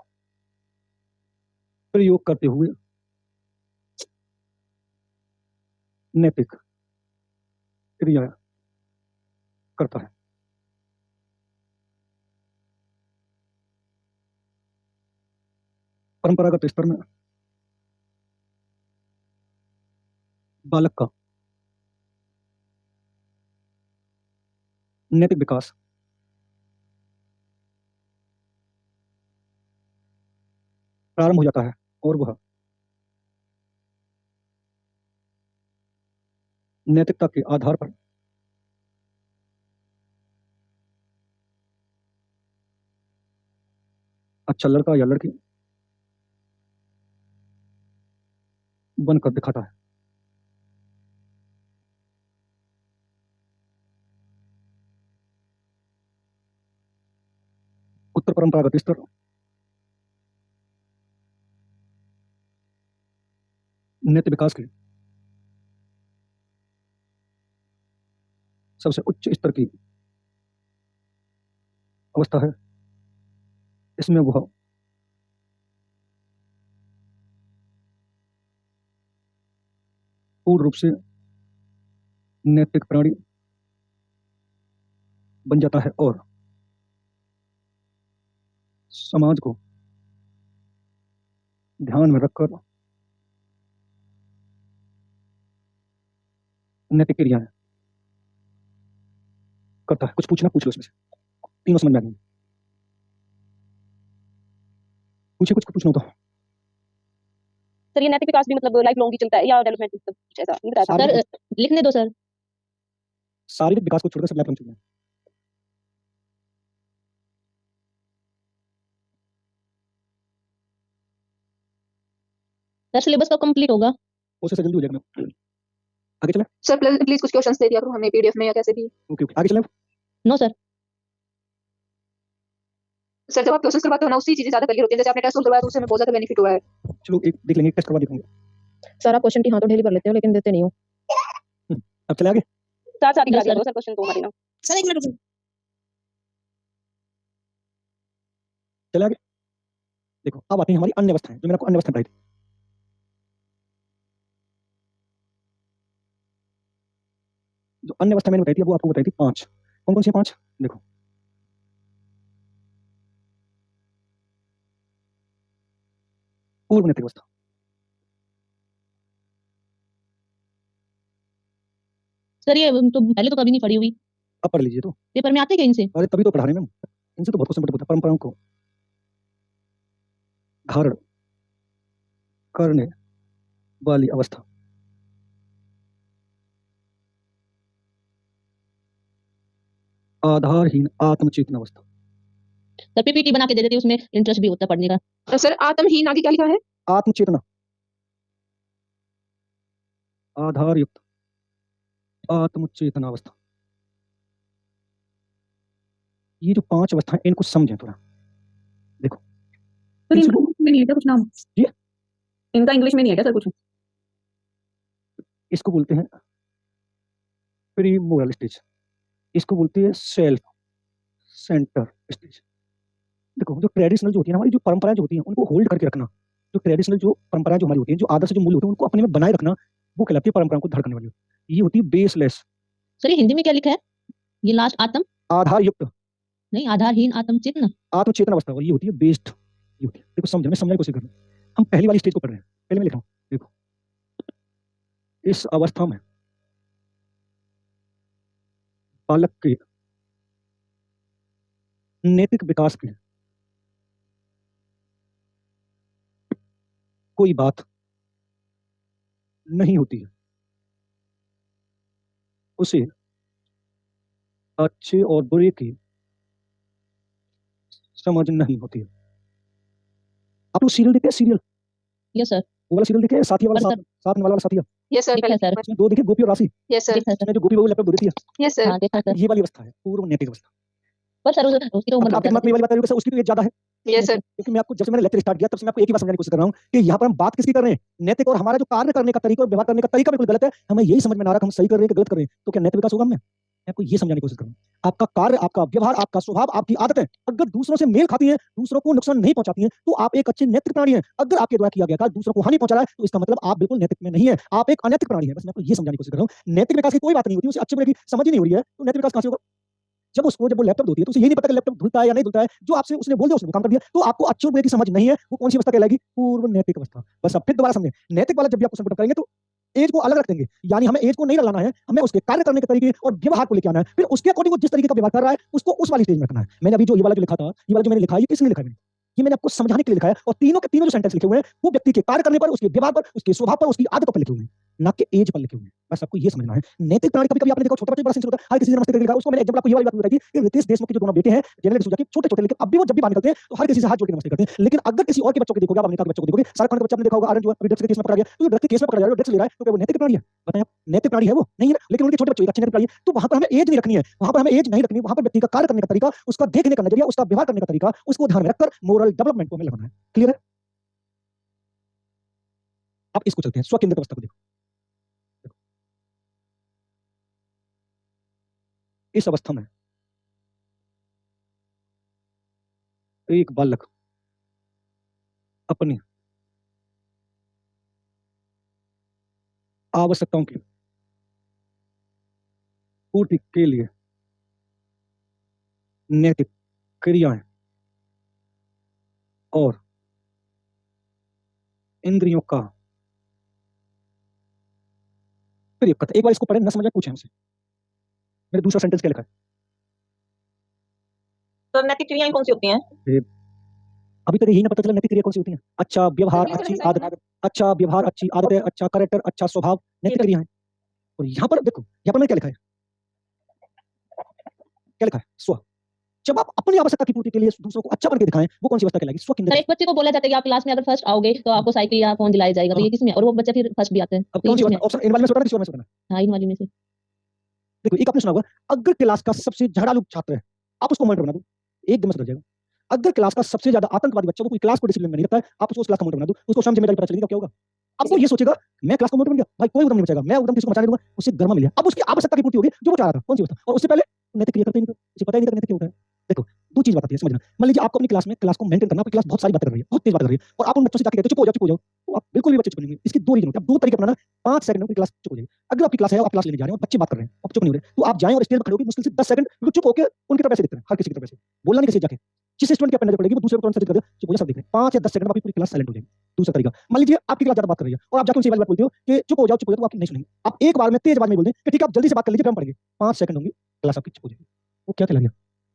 प्रयोग करते हुए नैतिक क्रिया करता है। परंपरागत स्तर में बालक का नैतिक विकास प्रारंभ हो जाता है और वह नैतिकता के आधार पर अच्छा लड़का या लड़की बनकर दिखाता है। उत्तर परंपरागत स्तर नैतिक विकास की सबसे उच्च स्तर की अवस्था है। इसमें वह पूर्ण रूप से नैतिक प्राणी बन जाता है और समाज को ध्यान में रखकर नैतिक क्रियाएं करता है। कुछ पूछना पूछ लो इसमें से, तीनों समझ में आ गई। पूछे कुछ पूछना तो। सर ये नैतिक विकास भी मतलब लाइफ लॉन्ग ही चलता है या डेवलपमेंट मतलब कुछ ऐसा नहीं बताया था। सर लिखने दो सर। शारीरिक विकास को छोड़कर सब लाइफ लॉन्ग चलता है। सर सिलेबस कब कंप्लीट होगा? उससे जल्दी हो जाएगा। आगे चले? सर प्लीज कुछ क्वेश्चंस दे दिया करो हमें पीडीएफ में या कैसे भी। ओके, आगे चले? No sir. सर जब आप क्वेश्चंस करवाते हो ना उसी चीजें ज्यादा क्लियर होती है, जैसे आपने टेस्ट करवाया तो उससे हमें बहुत ज्यादा बेनिफिट हुआ है। चलो एक देख लेंगे, टेस्ट करवा देखेंगे। सर आप क्वेश्चन की हाँ तो डेली कर लेते हो लेकिन देते नहीं हो। अब चले आगे? साथ साथ ही करा Yes, दिया sir. करो सर क्वेश्चन तो हमारे ना। सर एक मिनट रुको। चले आगे? देखो अब आती है हमारी अन्य अवस्थाएं, जो मैंने आपको अन्य अवस्थाएं बताई थी। जो अन्य अवस्था मैंने बताई थी वो आपको बताई थी 5। कौन कौन सी 5? देखो, पूर्व नैतिक अवस्था, सर ये तो पहले तो कभी नहीं पढ़ी हुई, अब पढ़ लीजिए। तो पेपर में आते कहीं से? अरे तभी तो पढ़ा रहे हैं मैम, इनसे तो बहुत क्वेश्चन होता है। परंपराओं को धारण करने वाली अवस्था, आधारहीन आत्मचेतन अवस्था। सर पीपीटी बना के दे देते, उसमें इंटरेस्ट भी होता है पढ़ने का। तो सर आत्महीन आगे क्या लिखा है? आत्मचेतना, आधारयुक्त आत्मचेतना अवस्था। ये जो 5 अवस्थाएं, इनको समझें थोड़ा। देखो सर इनका इंग्लिश में नहीं है क्या कुछ नाम? जी? इनका इंग्लिश में नहीं है क्या सर कुछ? इसको बोलते हैं प्री मोरल स्टेज, इसको बोलते हैं सेल्फ सेंटर स्टेज। देखो जो ट्रेडिशनल जो होती है हमारी, जो परंपराएं जो होती हैं उनको होल्ड करके रखना, जो ट्रेडिशनल जो परंपराएं जो हमारी होती हैं, जो आदर्श जो मूल्य होते हैं उनको अपने में बनाए रखना, वो कहलाती है परंपराओं को धड़ करने वाली। ये होती है बेसलेस, सर ये हिंदी में क्या लिखा है? ये लास्ट आत्म आधारयुक्त नहीं, आधारहीन आत्मचेतना। आत्मचेतना अवस्था, और ये होती है बेस्ड। ये होती है, देखो समझने में समझने की कोशिश करना। हम पहली वाली स्टेज को पढ़ रहे हैं, पहले मैं लिख रहा हूँ। देखो इस अवस्था में बालक के नैतिक विकास की कोई बात नहीं होती है, उसे अच्छे और बुरे की समझ नहीं होती है। आप लोग सीरियल देखते हैं? Serial, yes sir. वो वाला सीरियल देखे, साथी वाला, पर साथ साथ में वाला साथिया, यस सर। देखा है सर। उसमें 2 देखे, गोपी और राशि। Yes sir. देखा है सर। उसमें जो गोपी बहू लैपटॉप दे देती है, यस सर। हाँ देखा है सर। ये वाली अवस्था है पूर्व नैतिक अवस्था। पर सर उसकी तो उम्र आपके बहुत दिमाग में ये वाली बात आ रही है, उसकी तो एज ज्यादा है। Yes sir. क्योंकि मैं आपको जब से मैंने लेक्चर स्टार्ट किया तब से मैं आपको एक ही बात समझाने की कोशिश कर रहा हूँ कि यहाँ पर हम बात किसकी कर रहे हैं, नैतिक। और हमारा जो कार्य करने का तरीका और व्यवहार करने का तरीका बिल्कुल गलत है। हमें यही समझ में आ रहा है कि हम सही कर रहे हैं कि गलत कर रहे हैं, तो क्या नैतिक विकास होगा? मैं आपको ये समझाने की कोशिश कर रहा हूँ। आपका कार्य, आपका व्यवहार, आपका स्वभाव, आपकी आदतें अगर दूसरों से मेल खाती है, दूसरों को नुकसान नहीं पहुंचाती है, तो आप एक अच्छे नैतिक प्राणी हैं। अगर आपके द्वारा किया गया कार्य दूसरों को हानि पहुंचा रहा है, तो इसका मतलब आप बिल्कुल नैतिक में नहीं है, आप एक अनैतिक प्राणी है। बस मैं आपको ये समझाने की कोशिश कर रहा हूँ। नैतिक विकास की कोई बात नहीं होती, उसे अच्छे बुरे की समझ ही नहीं हो रही है, तो नैतिक विकास कहां से होगा? जब वो लैपटॉप धोती है तो उसे ये नहीं पता कि लैपटॉप धुलता है या नहीं धुलता है, जो आपसे उसने बोल दिया उसने काम कर दिया, तो आपको अच्छे और बुरे की समझ नहीं है। वो कौन सी अवस्था कहलाएगी? पूर्व नैतिक अवस्था। बस अब फिर दोबारा समझें, नैतिक वाला जब भी आप क्वेश्चन पुट करेंगे तो एज को अलग रख देंगे, यानी हमें एज को नहीं लगाना है, हमें उसके कार्य करने के तरीके और व्यवहार को लेके आना है। फिर उसके अकॉर्डिंग वो जिस तरीके का व्यवहार कर रहा है उसको उस वाली स्टेज में रखना है। मैंने अभी जो ये वाला जो लिखा था, ये वाला जो मैंने लिखा है, ये किसने लिखा है? ये मैंने आपको समझाने के लिए लिखा है। और तीनों के तीनों जो सेंटेंस लिखे हुए हैं वो व्यक्ति के कार्य करने पर, उसके व्यवहार पर, उसके स्वभाव पर, उसकी आदतों पर लिखे हुए हैं, ना कि एज पर लिखे हुए हैं। बस आपको ये समझना है। नैतिक प्राणी कभी-कभी आपने देखा छोटा बच्चा बड़ा सेंसिटिव होता है, हर किसी से नमस्ते करके लिखा है। उसको मैंने एग्जांपल आपको ये वाली बात बताई थी कि रितेश देशमुख के जो दोनों बेटे हैं, जनरल सूजा के छोटे-छोटे, लेकिन अब भी वो जब भी बाहर निकलते हैं तो हर किसी से हाथ जोड़ के नमस्ते करते हैं। लेकिन अगर किसी और के बच्चों को देखोगे, आप अमेरिका के बच्चों को देखोगे, शाहरुख खान के बच्चा आपने देखा होगा, आर्यन जो अभी ड्रग्स के केस में पकड़ा गया, तो ड्रग्स के केस में पकड़ा जा रहा है, ड्रग्स ले रहा है, तो क्या वो नैतिक प्राणी है? बताएं आप, नैतिक प्राणी है वो? नहीं है ना। लेकिन उनके छोटे बच्चों एक अच्छे नैतिक प्राणी है। तो वहां पर हमें एज नहीं रखनी है, वहां पर हमें एज नहीं रखनी, वहां पर व्यक्ति का कार्य करने का तरीका, उसका देखने का नजरिया, उसका व्यवहार करने का तरीका, उसको ध्यान में रखकर मोरल डेवलपमेंट को हमें लगाना है। क्लियर है? आप इसको चलते हैं स्व केंद्रित अवस्था को। देखो इस अवस्था में एक बालक अपनी आवश्यकताओं की पूर्ति के लिए नैतिक क्रियाएं और इंद्रियों का प्रयोग करता है। एक बार इसको पढ़े, न समझ में पूछे हमसे, मेरे दूसरा सेंटेंस क्या लिखा है? तो नैतिक क्रियाएं कौन सी होती हैं? अभी तक यही ना पता चला नैतिक क्रिया कौन सी होती हैं? अच्छा व्यवहार, अच्छी आदत, अच्छा व्यवहार, अच्छी आदतें, अच्छा कैरेक्टर, अच्छा स्वभाव, नैतिक क्रिया है। और यहाँ पर देखो, यहाँ पर मैंने क्या लिखा है? क्या लिखा है? स्व। जब आप अपनी आवश्यकता की पूर्ति के लिए दूसरों को अच्छा बन के दिखाएं, वो कौन सी अवस्था कहलाएगी? स्व सर केंद्रित। एक बच्चे को बोला जाता है कि आप क्लास में अगर फर्स्ट आओगे तो आपको साइकिल या फोन दिलाया जाएगा, तो हाँ। ये किसमें है? और वो बच्चे फिर फर्स्ट भी आते हैं, अब तो ये कौन सी किसमें अवस्था? ऑप्शन इन वाले में से होता है, किसी और में से होता है? है? हाँ, इन वाली में से। देखो, एक आपने सुना होगा, अगर क्लास का सबसे झगड़ालू छात्र है, आप उसको मॉनिटर बना दो, एकदम से सुधर जाएगा। अगर क्लास का सबसे ज्यादा आतंकवादी बच्चा, वो कोई क्लास को डिसिप्लिन में नहीं रखता है, आप उसको उस क्लास का मॉनिटर बना दो, उसको स्वयं जिम्मेदारी पता चलेगी क्या होगा। अब वो ये सोचेगा, मैं क्लास का मॉनिटर बन गया, भाई कोई उधम नहीं बचेगा, मैं उधम किसी को मचाने दूंगा, उससे गर्मा मिल गया। अब उसकी आवश्यकता की पूर्ति होगी जो वो चाह रहा था, कौन सी अवस्था? और उससे पहले नैतिक क्रिया करते ही नहीं था, उसे पता ही नहीं था नैतिक क्या होता है। देखो, दो चीज बताती है, समझना। मान लीजिए आपको अपनी क्लास में क्लास को मेंटेन करना, आपकी क्लास बहुत सारी बातें कर रही है, बहुत तेज बातें कर रही है, और आप उन बच्चों से जाके कहते हो चुप हो जाओ, चुप हो जाओ, तो आप बिल्कुल भी बच्चे चुप नहीं होंगे। इसके दो रीजन होते हैं, आप दो तरीके अपनाना, 5 सेकंड में पूरी क्लास चुप हो जाएगी। अगर आपकी क्लास है, आप क्लास लेने जा रहे हो, बच्चे बात कर रहे हैं, आप चुप नहीं हो रहे, तो आप जाएं और स्टेज पर खड़े होकर मुश्किल से 10 सेकंड बिल्कुल चुप होकर उनकी तरफ ऐसे देखते हैं, हर किसी की तरफ ऐसे, बोलना नहीं किसी से जाके। जिस स्टूडेंट की आप नजर पड़ेगी वो दूसरे को तुरंत सजेस्ट कर दे, चुप हो जा, सब देख रहे हैं। 5 या 10 सेकंड में आपकी पूरी क्लास साइलेंट हो जाएगी। दूसरा तरीका, मान लीजिए आपकी क्लास ज्यादा बात कर रही है और आप जाकर उनसे ये वाली बात बोलते हो कि चुप हो जाओ, तो आपकी नहीं सुनेंगे। आप एक बार में तेज आवाज में बोल दें कि ठीक है आप जल्दी से बात कर लीजिए, फिर हम पढ़ेंगे। 5 सेकंड होंगे, क्लास आपकी चुप हो जाएगी। वो क्या कहलाएगा?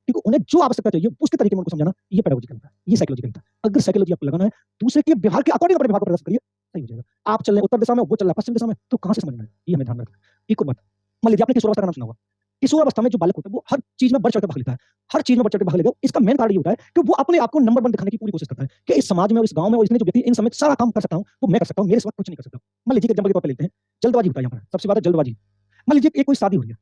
ठीक है, उन्हें जो आवश्यकता चाहिए उसके तरीके में उनको समझाना, ये पेडागोजी कहलाता है, ये साइकोलॉजी कहलाता है। अगर साइकोलॉजी आपको लगाना है, दूसरे के व्यवहार के अकॉर्डिंग अपने व्यवहार को प्रदर्शित करिए, सही हो जाएगा। आप चल रहे हैं उत्तर दिशा में, वो चल रहा है पश्चिम दिशा में, तो कहां से समझना है, ये हमें ध्यान रखना है। एक और बात, मान लीजिए आपने किशोरावस्था का नाम सुना होगा। किशोरावस्था में जो बालक होता है वो हर चीज में बढ़ चढ़ के भाग लेता है, हर चीज में बढ़ चढ़ के भाग लेगा। इसका मेन कारण ये होता है कि वो अपने आप को नंबर 1 दिखाने की पूरी कोशिश करता है कि इस समाज में और इस गांव में और इसने जो व्यक्ति इन समय सारा काम कर सकता हूं, वो मैं कर सकता हूं, मेरे सिवा कुछ नहीं कर सकता। मान लीजिए एग्जांपल के तौर पे लेते हैं, जल्दबाजी होता है यहाँ पर, सबसे ज्यादा जल्दबाजी। मान लीजिए एक कोई शादी हो रही है,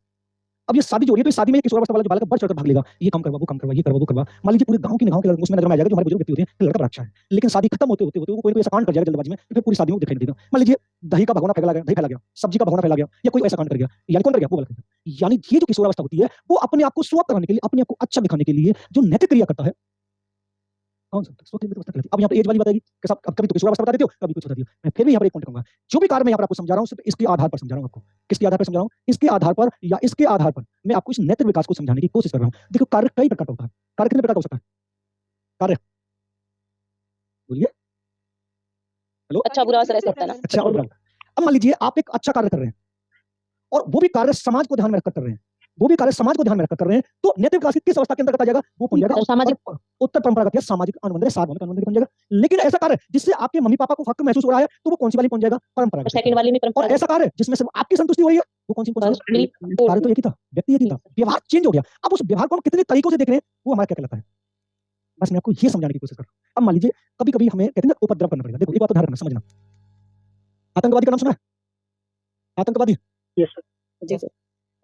अब ये शादी जो हो रही है, तो इस शादी में किशोरावस्था वाला जो बालक बढ़ चढ़कर भाग लेगा, ये काम करवा, वो काम करवा, ये करवा, वो करवा। मान लीजिए पूरे गांव की निगाहों के उसमें नजर में आ जाएगा, जो हमारे बुजुर्ग व्यक्ति होते हैं कि लड़का बड़ा अच्छा है, लेकिन शादी खत्म होते होते होते वो कोई ना कोई ऐसा कांड कर जाएगा जल्दबाजी में, तो फिर पूरी शादी में वो दिखाई नहीं देगा। मान लीजिए दही का भगोना फैला गया, दही फैला गया, सब्जी का भगोना फैला गया, या कोई ऐसा कांड कर गया, यानी कौन कर गया? वो बालक। यानी ये जो किशोरावस्था होती है, वो अपने आप को शो ऑफ कराने के लिए, अपने आप को अच्छा दिखाने के लिए जो नैतिक क्रिया करता है, कौन सा? स्व केंद्रित अवस्था कहलाती है। अब यहाँ पे एज वाली बताएगी कि साहब अब कभी तो किशोरावस्था बता देते हो, कभी कुछ बता दिया। मैं फिर भी यहाँ पर एक पॉइंट कहूंगा, जो भी कार्य मैं यहाँ पर आपको समझा रहा हूँ, सिर्फ इसके आधार पर समझा रहा हूँ आपको। किसके आधार पर समझा रहा हूँ? इसके आधार पर, या इसके आधार पर मैं आपको इस नैतिक विकास को समझाने की कोशिश कर रहा हूँ। देखो, कार्य कई प्रकार का होता है। कार्य कितने प्रकार का हो सकता है? कार्य बोलिए। हेलो, अच्छा बुरा असर ऐसा होता है ना। अच्छा और बुरा। अब मान लीजिए आप एक अच्छा कार्य कर रहे हैं, और वो भी कार्य समाज को ध्यान में रखकर कर रहे हैं, वो भी कार्य समाज को ध्यान में रखकर कर रहे हैं, तो नैतिक विकास की किस अवस्था के अंतर्गत आ जाएगा? वो पहुंच जाएगा सर, सामाजिक उत्तर परंपरागत या सामाजिक अनुबंध, सार्वभौमिक अनुबंध बन जाएगा। लेकिन ऐसा कार्य जिससे आपके मम्मी पापा को फक्र महसूस हो रहा है, तो वो कौन सी वाली पहुंच जाएगा? परंपरागत। सेकंड वाली में और परंपरा ऐसा कार्य जिसमें सिर्फ आपकी संतुष्टि हो रही है, वो कौन सी पहुंच फर्स्ट जाएगा? मिली कार्य तो एक ही था, व्यक्ति एक ही था, व्यवहार चेंज हो गया। अब उस व्यवहार को हम कितने तरीकों से देख रहे हैं, वो हमारा क्या कहलाता है? बस मैं आपको ये समझाने की कोशिश कर रहा हूं। अब मान लीजिए कभी कभी हमें कहते हैं ना उपद्रव करना पड़ेगा। देखो, एक बात तो ध्यान रखना, समझना। आतंकवादी का नाम सुना है? आतंकवादी, यस सर जी सर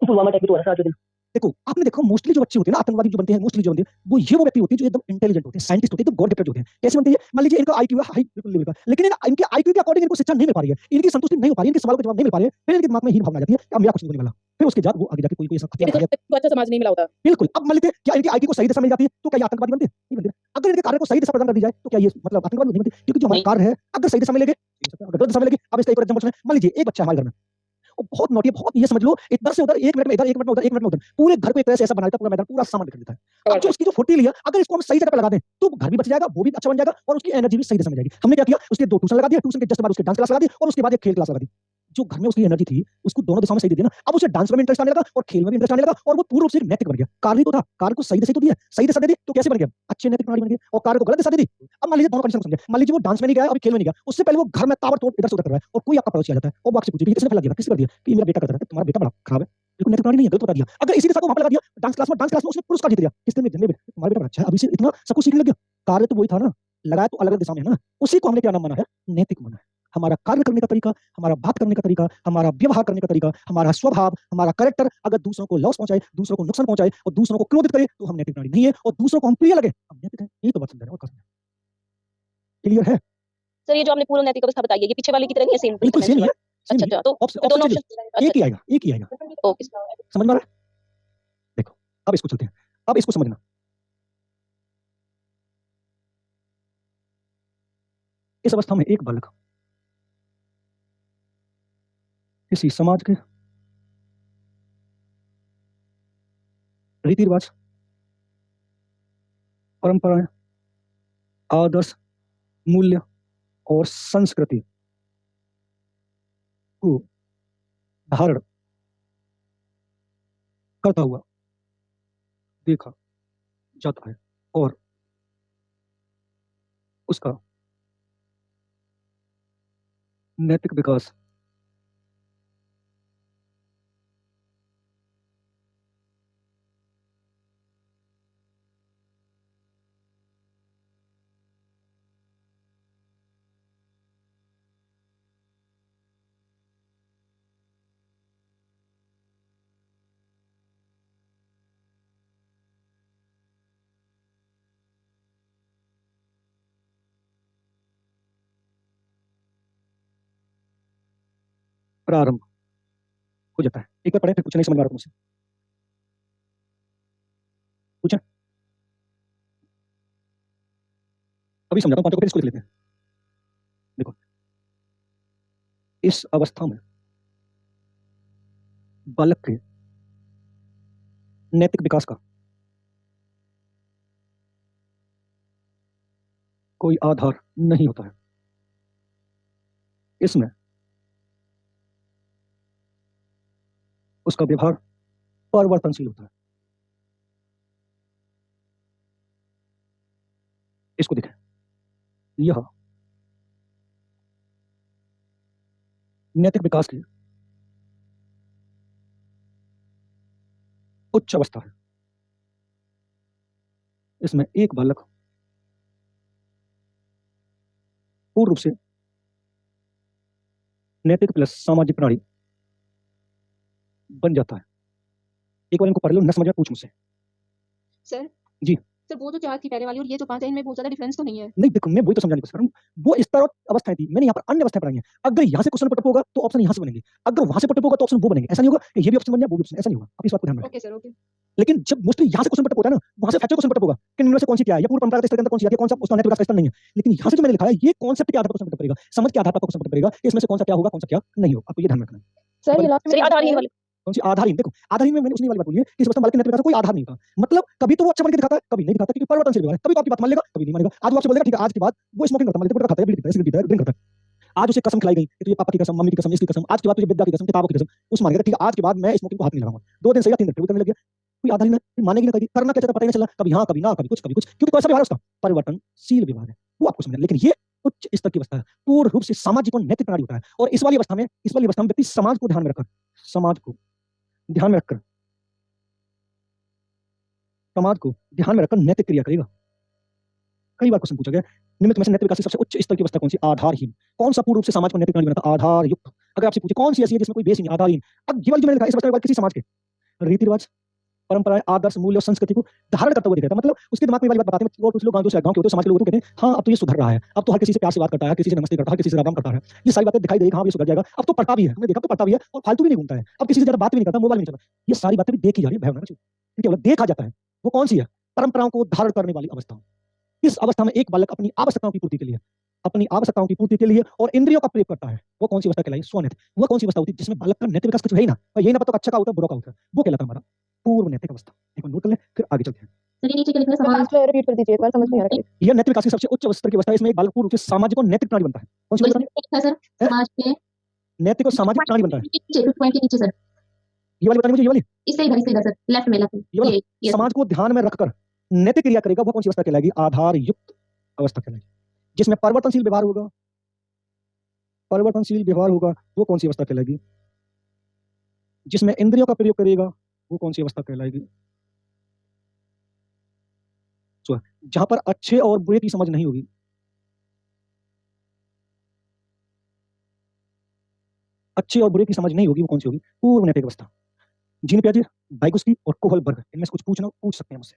पुलवामा अटैक भी तो हो रहा था आज के दिन। देखो आपने देखा मोस्टली जो बच्चे होते हैं ना आतंकवादी जो बनते हैं, मोस्टली जो बनते हैं वो व्यक्ति होते हैं जो एकदम इंटेलिजेंट होते हैं, साइंटिस्ट होते हैं, एकदम गॉड गिफ्टेड होते हैं। कैसे बनते हैं? मान लीजिए इनका आईक्यू है हाई बिल्कुल लेवल का, लेकिन इनके आईक्यू के अकॉर्डिंग इनको शिक्षा नहीं मिल पा रही है, इनकी संतुष्टि नहीं हो पा रही है, इनके सवालों का जवाब नहीं मिल पा रहे हैं, फिर इनके दिमाग में हीन भावना आ जाती है कि अब मेरा कुछ नहीं होने वाला। फिर उसके बाद वो आगे जाके कोई ऐसा यदि हथियार तो अच्छा समाज नहीं मिला होता। बिल्कुल। अब मान लीजिए क्या इनकी आईक्यू को सही दिशा मिल जाती है तो क्या ये आतंकवादी बनते हैं? नहीं बनते। अगर इनके कार्य को सही दिशा प्रदान कर दी जाए तो क्या ये मतलब आतंकवादी नहीं बनते? क्योंकि जो हमारे कार्य है अगर सही दिशा में लेंगे, अगर गलत दिशा में लेंगे। अब इसका एक और एग्जांपल सुने। मान लीजिए एक बच्चा हमारे घर में, वो बहुत नोटी है, बहुत, ये समझ लो इधर से उधर, 1 मिनट में इधर, 1 मिनट में उधर, 1 मिनट में उधर, पूरे घर को एक तरह से ऐसा बना देता है, पूरा मैदान, पूरा सामान बिखर देता है। अब जो उसकी जो फुर्ती लिया, अगर इसको हम सही जगह पे लगा दें तो घर भी बच जाएगा, वो भी अच्छा बन जाएगा और उसकी एनर्जी भी सही दिशा में जाएगी। हमने क्या किया? उसके 2 ट्यूशन लगा दिया, ट्यूशन के जस्ट बाद उसके डांस क्लास लगा दी और उसके बाद एक खेल क्लास लगा दी। जो घर में उसकी एनर्जी थी उसको दोनों दिशाओं में सही दे दिया ना। अब उसे डांस में भी इंटरेस्ट आने लगा और खेल में भी इंटरेस्ट आने लगा और वो पूर्ण रूप से एक नैतिक बन गया। कार्य तो था, कार्य को सही दिशा तो दिया, सही दिशा दे दी तो कैसे बन गया? अच्छे नैतिक प्राणी बन गया। और कार्य को गलत दिशा दे दी, अब मान लीजिए दोनों कंडीशन समझे। मान लीजिए वो डांस में नहीं गया, अभी खेल में नहीं गया, उससे पहले वो घर में ताबड़तोड़ इधर से उधर कर रहा है और कोई आपका पड़ोसी आ जाता है और वो आपसे पूछे कि किसने फैला दिया, किसने कर दिया? कि मेरा बेटा करता है। तुम्हारा बेटा बड़ा खराब है, बिल्कुल नैतिक प्राणी नहीं है, गलत बता दिया। अगर इसी दिशा को वहां पे लगा दिया डांस क्लास में उसने पुरस्कार जीत लिया, किसने? तुम्हारा बेटा बड़ा अच्छा है, अभी से इतना सब कुछ सीखने लग गया। कार्य तो वही था ना, लगाया तो अलग अलग दिशा में है ना। उसी को हमने क्या नाम माना है? नैतिक माना है। हमारा कार्य करने का तरीका, हमारा बात करने का तरीका, हमारा व्यवहार करने का तरीका, हमारा स्वभाव, हमारा कैरेक्टर अगर दूसरों को लॉस पहुंचाए, दूसरों को नुकसान पहुंचाए और दूसरों को क्रोधित करे तो हम नैतिक प्राणी नहीं है, और दूसरों को हम प्रिय लगे हम नैतिक हैं। ये तो बात समझ रहे हो? क्लियर है? सर ये जो आपने पूर्ण नैतिक अवस्था बताई है ये पीछे वाले की तरह नहीं है सेम बिल्कुल सेम ही है। अच्छा अच्छा तो ऑप्शन दोनों चेंज ऑप्शन एक ही आएगा, एक ही आएगा। ओके समझ में आ रहा है? देखो अब इसको चलते हैं, अब इसको समझना। इस अवस्था में एक बालक किसी समाज के रीति रिवाज, परंपराएं, आदर्श, मूल्य और संस्कृति को धारण करता हुआ देखा जाता है और उसका नैतिक विकास प्रारंभ हो जाता है। एक बार पढ़े फिर कुछ नहीं समझ में आ रहा मुझसे। पूछें? अभी समझाता हूँ, पांचों को फिर इसको लिख लेते हैं। देखो, इस अवस्था में बालक के नैतिक विकास का कोई आधार नहीं होता है। इसमें उसका व्यवहार परिवर्तनशील होता है। इसको देखें, यह नैतिक विकास की उच्च अवस्था है। इसमें एक बालक पूर्ण रूप से नैतिक प्लस सामाजिक प्राणी बन जाता है। एक बार इनको पढ़ लो, न समझ में पूछ मुझसे। सर जी। सर वो जो 4 थी पहले वाली और ये जो 5 है इनमें बहुत ज्यादा डिफरेंस तो नहीं है। नहीं देखो, मैं वही तो समझाने की कोशिश कर रहा हूँ। वो स्तर और अवस्थाएं थी, मैंने यहाँ पर अन्य अवस्थाएं पढ़ाई हैं। अगर यहाँ से क्वेश्चन पुटअप होगा तो ऑप्शन यहाँ से बनेंगे, अगर वहां से पुटअप होगा तो ऑप्शन वो बनेंगे। ऐसा नहीं होगा कि ये भी ऑप्शन बन जाए वो भी ऑप्शन, ऐसा नहीं होगा। आप इस बात को ध्यान में रखें। Okay sir, okay. लेकिन जब मोस्टली यहाँ से क्वेश्चन पुटअप होता है ना, वहां से फैक्चुअल क्वेश्चन पुटअप होगा कि इनमें से कौन सी क्या है, या पूर्व परंपरागत स्तर के अंदर कौन सी है, कौन सा उसका नैतिक विकास का स्तर नहीं है। लेकिन यहाँ से जो मैंने लिखा है ये कॉन्सेप्ट के आधार पर क्वेश्चन पुटअप करेगा, समझ के आधार पर क्वेश्चन पुटअप करेगा कि इसमें से कौन सा क्या होगा, कौन सा क्या नहीं होगा। आपको ये ध्यान में रखना है। सर ये लास्ट सर ये आधारहीन वाले कौन सी आधारहीन? देखो, आधारहीन में मैंने उसने वाली बात बोली है कि इस अवस्था में बालक के नैतिक विकास का कोई आधार नहीं होता। मतलब कभी तो वो अच्छा बन के दिखाता है, कभी नहीं दिखाता, क्योंकि परिवर्तनशील व्यवहार है। कभी तो आपकी बात मान लेगा, कभी नहीं मानेगा। आज वो आपसे बोलेगा ठीक है, आज के बाद वो स्मोकिंग करता है, मतलब खाता है, बीड़ी पीता है, सिगरेट पीता है, ड्रिंक करता है। आज उसे कसम खिलाई गई कि तुझे पापा की कसम, मम्मी की कसम, इसकी कसम, आज के बाद तुझे विद्या की कसम, किताबों की कसम, उस मानेगा ठीक है, आज के बाद मैं स्मोकिंग को हाथ नहीं लगाऊंगा। 2 दिन सही, 3 दिन फिर करने लग गया। कोई आधार नहीं है, मानेगी ना, कभी करना क्या चाहता पता ही नहीं चला, कभी हाँ कभी ना, कभी कुछ, क्योंकि कैसा व्यवहार है उसका, परिवर्तनशील व्यवहार है। वो आपको समझना। लेकिन ये उच्च स्तर की अवस्था है, पूर्ण रूप से सामाजिक और नैतिक प्रणाली होता है। और इस वाली अवस्था में व्यक्ति समाज को ध्यान में रखकर समाज को ध्यान में रखकर नैतिक क्रिया करेगा। कई बार क्वेश्चन पूछा गया, निम्न में से नैतिक विकास की सबसे उच्च स्तर की अवस्था कौन सी? आधारहीन। कौन सा पूर्ण रूप से समाज को नैतिक प्राणी बनाता? आधार युक्त। अगर आपसे पूछे कौन सी ऐसी है जिसमें कोई बेस नहीं, आधारहीन। अब ये वाली जो मैंने लिखा है इस अवस्था के बाद किसी समाज के रीति रिवाज, परंपराएं, आदर्श, मूल्य और संस्कृति को धारण करता हुआ दिखाता है। मतलब उसके दिमाग में वाली बात बताते हैं। और कुछ लोग गांव के होते हैं, समाज के लोग कहते हैं हाँ अब तो ये सुधर रहा है, अब तो हर किसी से प्यार से बात करता है, किसी से नमस्ते करता है, किसी से राम करता है। ये सारी बातें दिखाई दे रही, हाँ ये सुधर जाएगा। अब तो पढ़ता भी है, हमने देखा तो पढ़ता भी है और फालतू भी नहीं घूमता है, अब किसी से ज्यादा बात भी नहीं करता, मोबाइल नहीं चलाता। ये सारी बातें भी देखी जा रही है, ठीक है, देखा जाता है। वो कौन सी है? परंपराओं को धारण करने वाली अवस्था। इस अवस्था में एक बालक अपनी आवश्यकताओं की पूर्ति के लिए और इंद्रियों का प्रयोग करता है। वो कौन सी अवस्था कहलाई? स्वनैतिक। वो कौन सी अवस्था होती है जिसमें बालक का नैतिक विकास कुछ है ही ना, यही ना पता अच्छा का होता है, बुरा का होता है, वो कहलाता है हमारा पूर्व नैतिक अवस्था। एक बार नोट कर ले, फिर आगे चलते हैं। सर ये नीचे के लिखने सर समाज लास्ट में रिपीट कर दीजिए, एक बार समझ नहीं आ रहा। यह नैतिक विकास की सबसे उच्च स्तर की अवस्था है। इसमें एक बालक पूर्ण रूप से सामाजिक और नैतिक प्राणी बनता है। कौन सी अवस्था? है सर समाज के नैतिक और सामाजिक प्राणी बनता है। नीचे पॉइंट के नीचे सर, ये वाली बतानी मुझे, ये वाली इससे इधर सर, लेफ्ट में ये वाला ये समाज को ध्यान में रखकर नैतिक क्रिया करेगा, वो कौन सी अवस्था कहलाएगी? आधार युक्त अवस्था कहलाएगी। जिसमें परिवर्तनशील व्यवहार होगा, वो कौन सी अवस्था कहलाएगी? जिसमें इंद्रियों का प्रयोग करेगा, वो कौन सी अवस्था कहलाएगी? जहां पर अच्छे और बुरे की समझ नहीं होगी, वो कौन सी होगी? पूर्व नैतिक अवस्था। जीन पियाजे, वाइगोत्स्की और कोहलबर्ग, इनमें से कुछ पूछ सकते हैं मुझसे।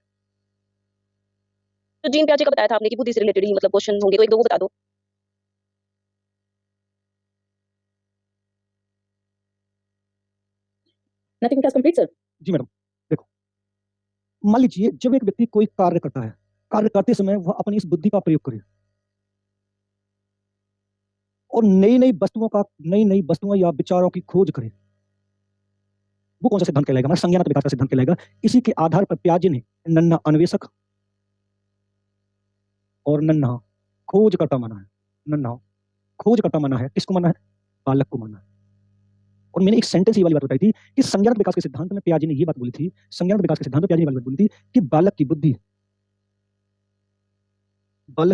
तो जीन पियाजे का बताया था आपने कि बुद्धि से रिलेटेड ही मतलब क्वेश्चन होंगे, तो एक दो को बता दो। नथिंग विकास कंप्लीट सर। जी मैडम, देखो, मान लीजिए जब एक व्यक्ति कोई कार्य करता है, कार्य करते समय वह अपनी इस बुद्धि का प्रयोग करे और नई नई वस्तुओं या विचारों की खोज करे, वो कौन सा सिद्धांत कहलाएगा? हमारा संज्ञानात्मक विकास का सिद्धांत कहलाएगा। इसी के आधार पर पियाजे ने नन्हा अन्वेषक और नन्हा खोजकर्ता माना है। किसको माना है? बालक को माना है। और मैंने एक सेंटेंस ये वाली बात बताई थी कि संज्ञानात्मक विकास के सिद्धांत में पियाजे ने ये बात बोली थी, कि बालक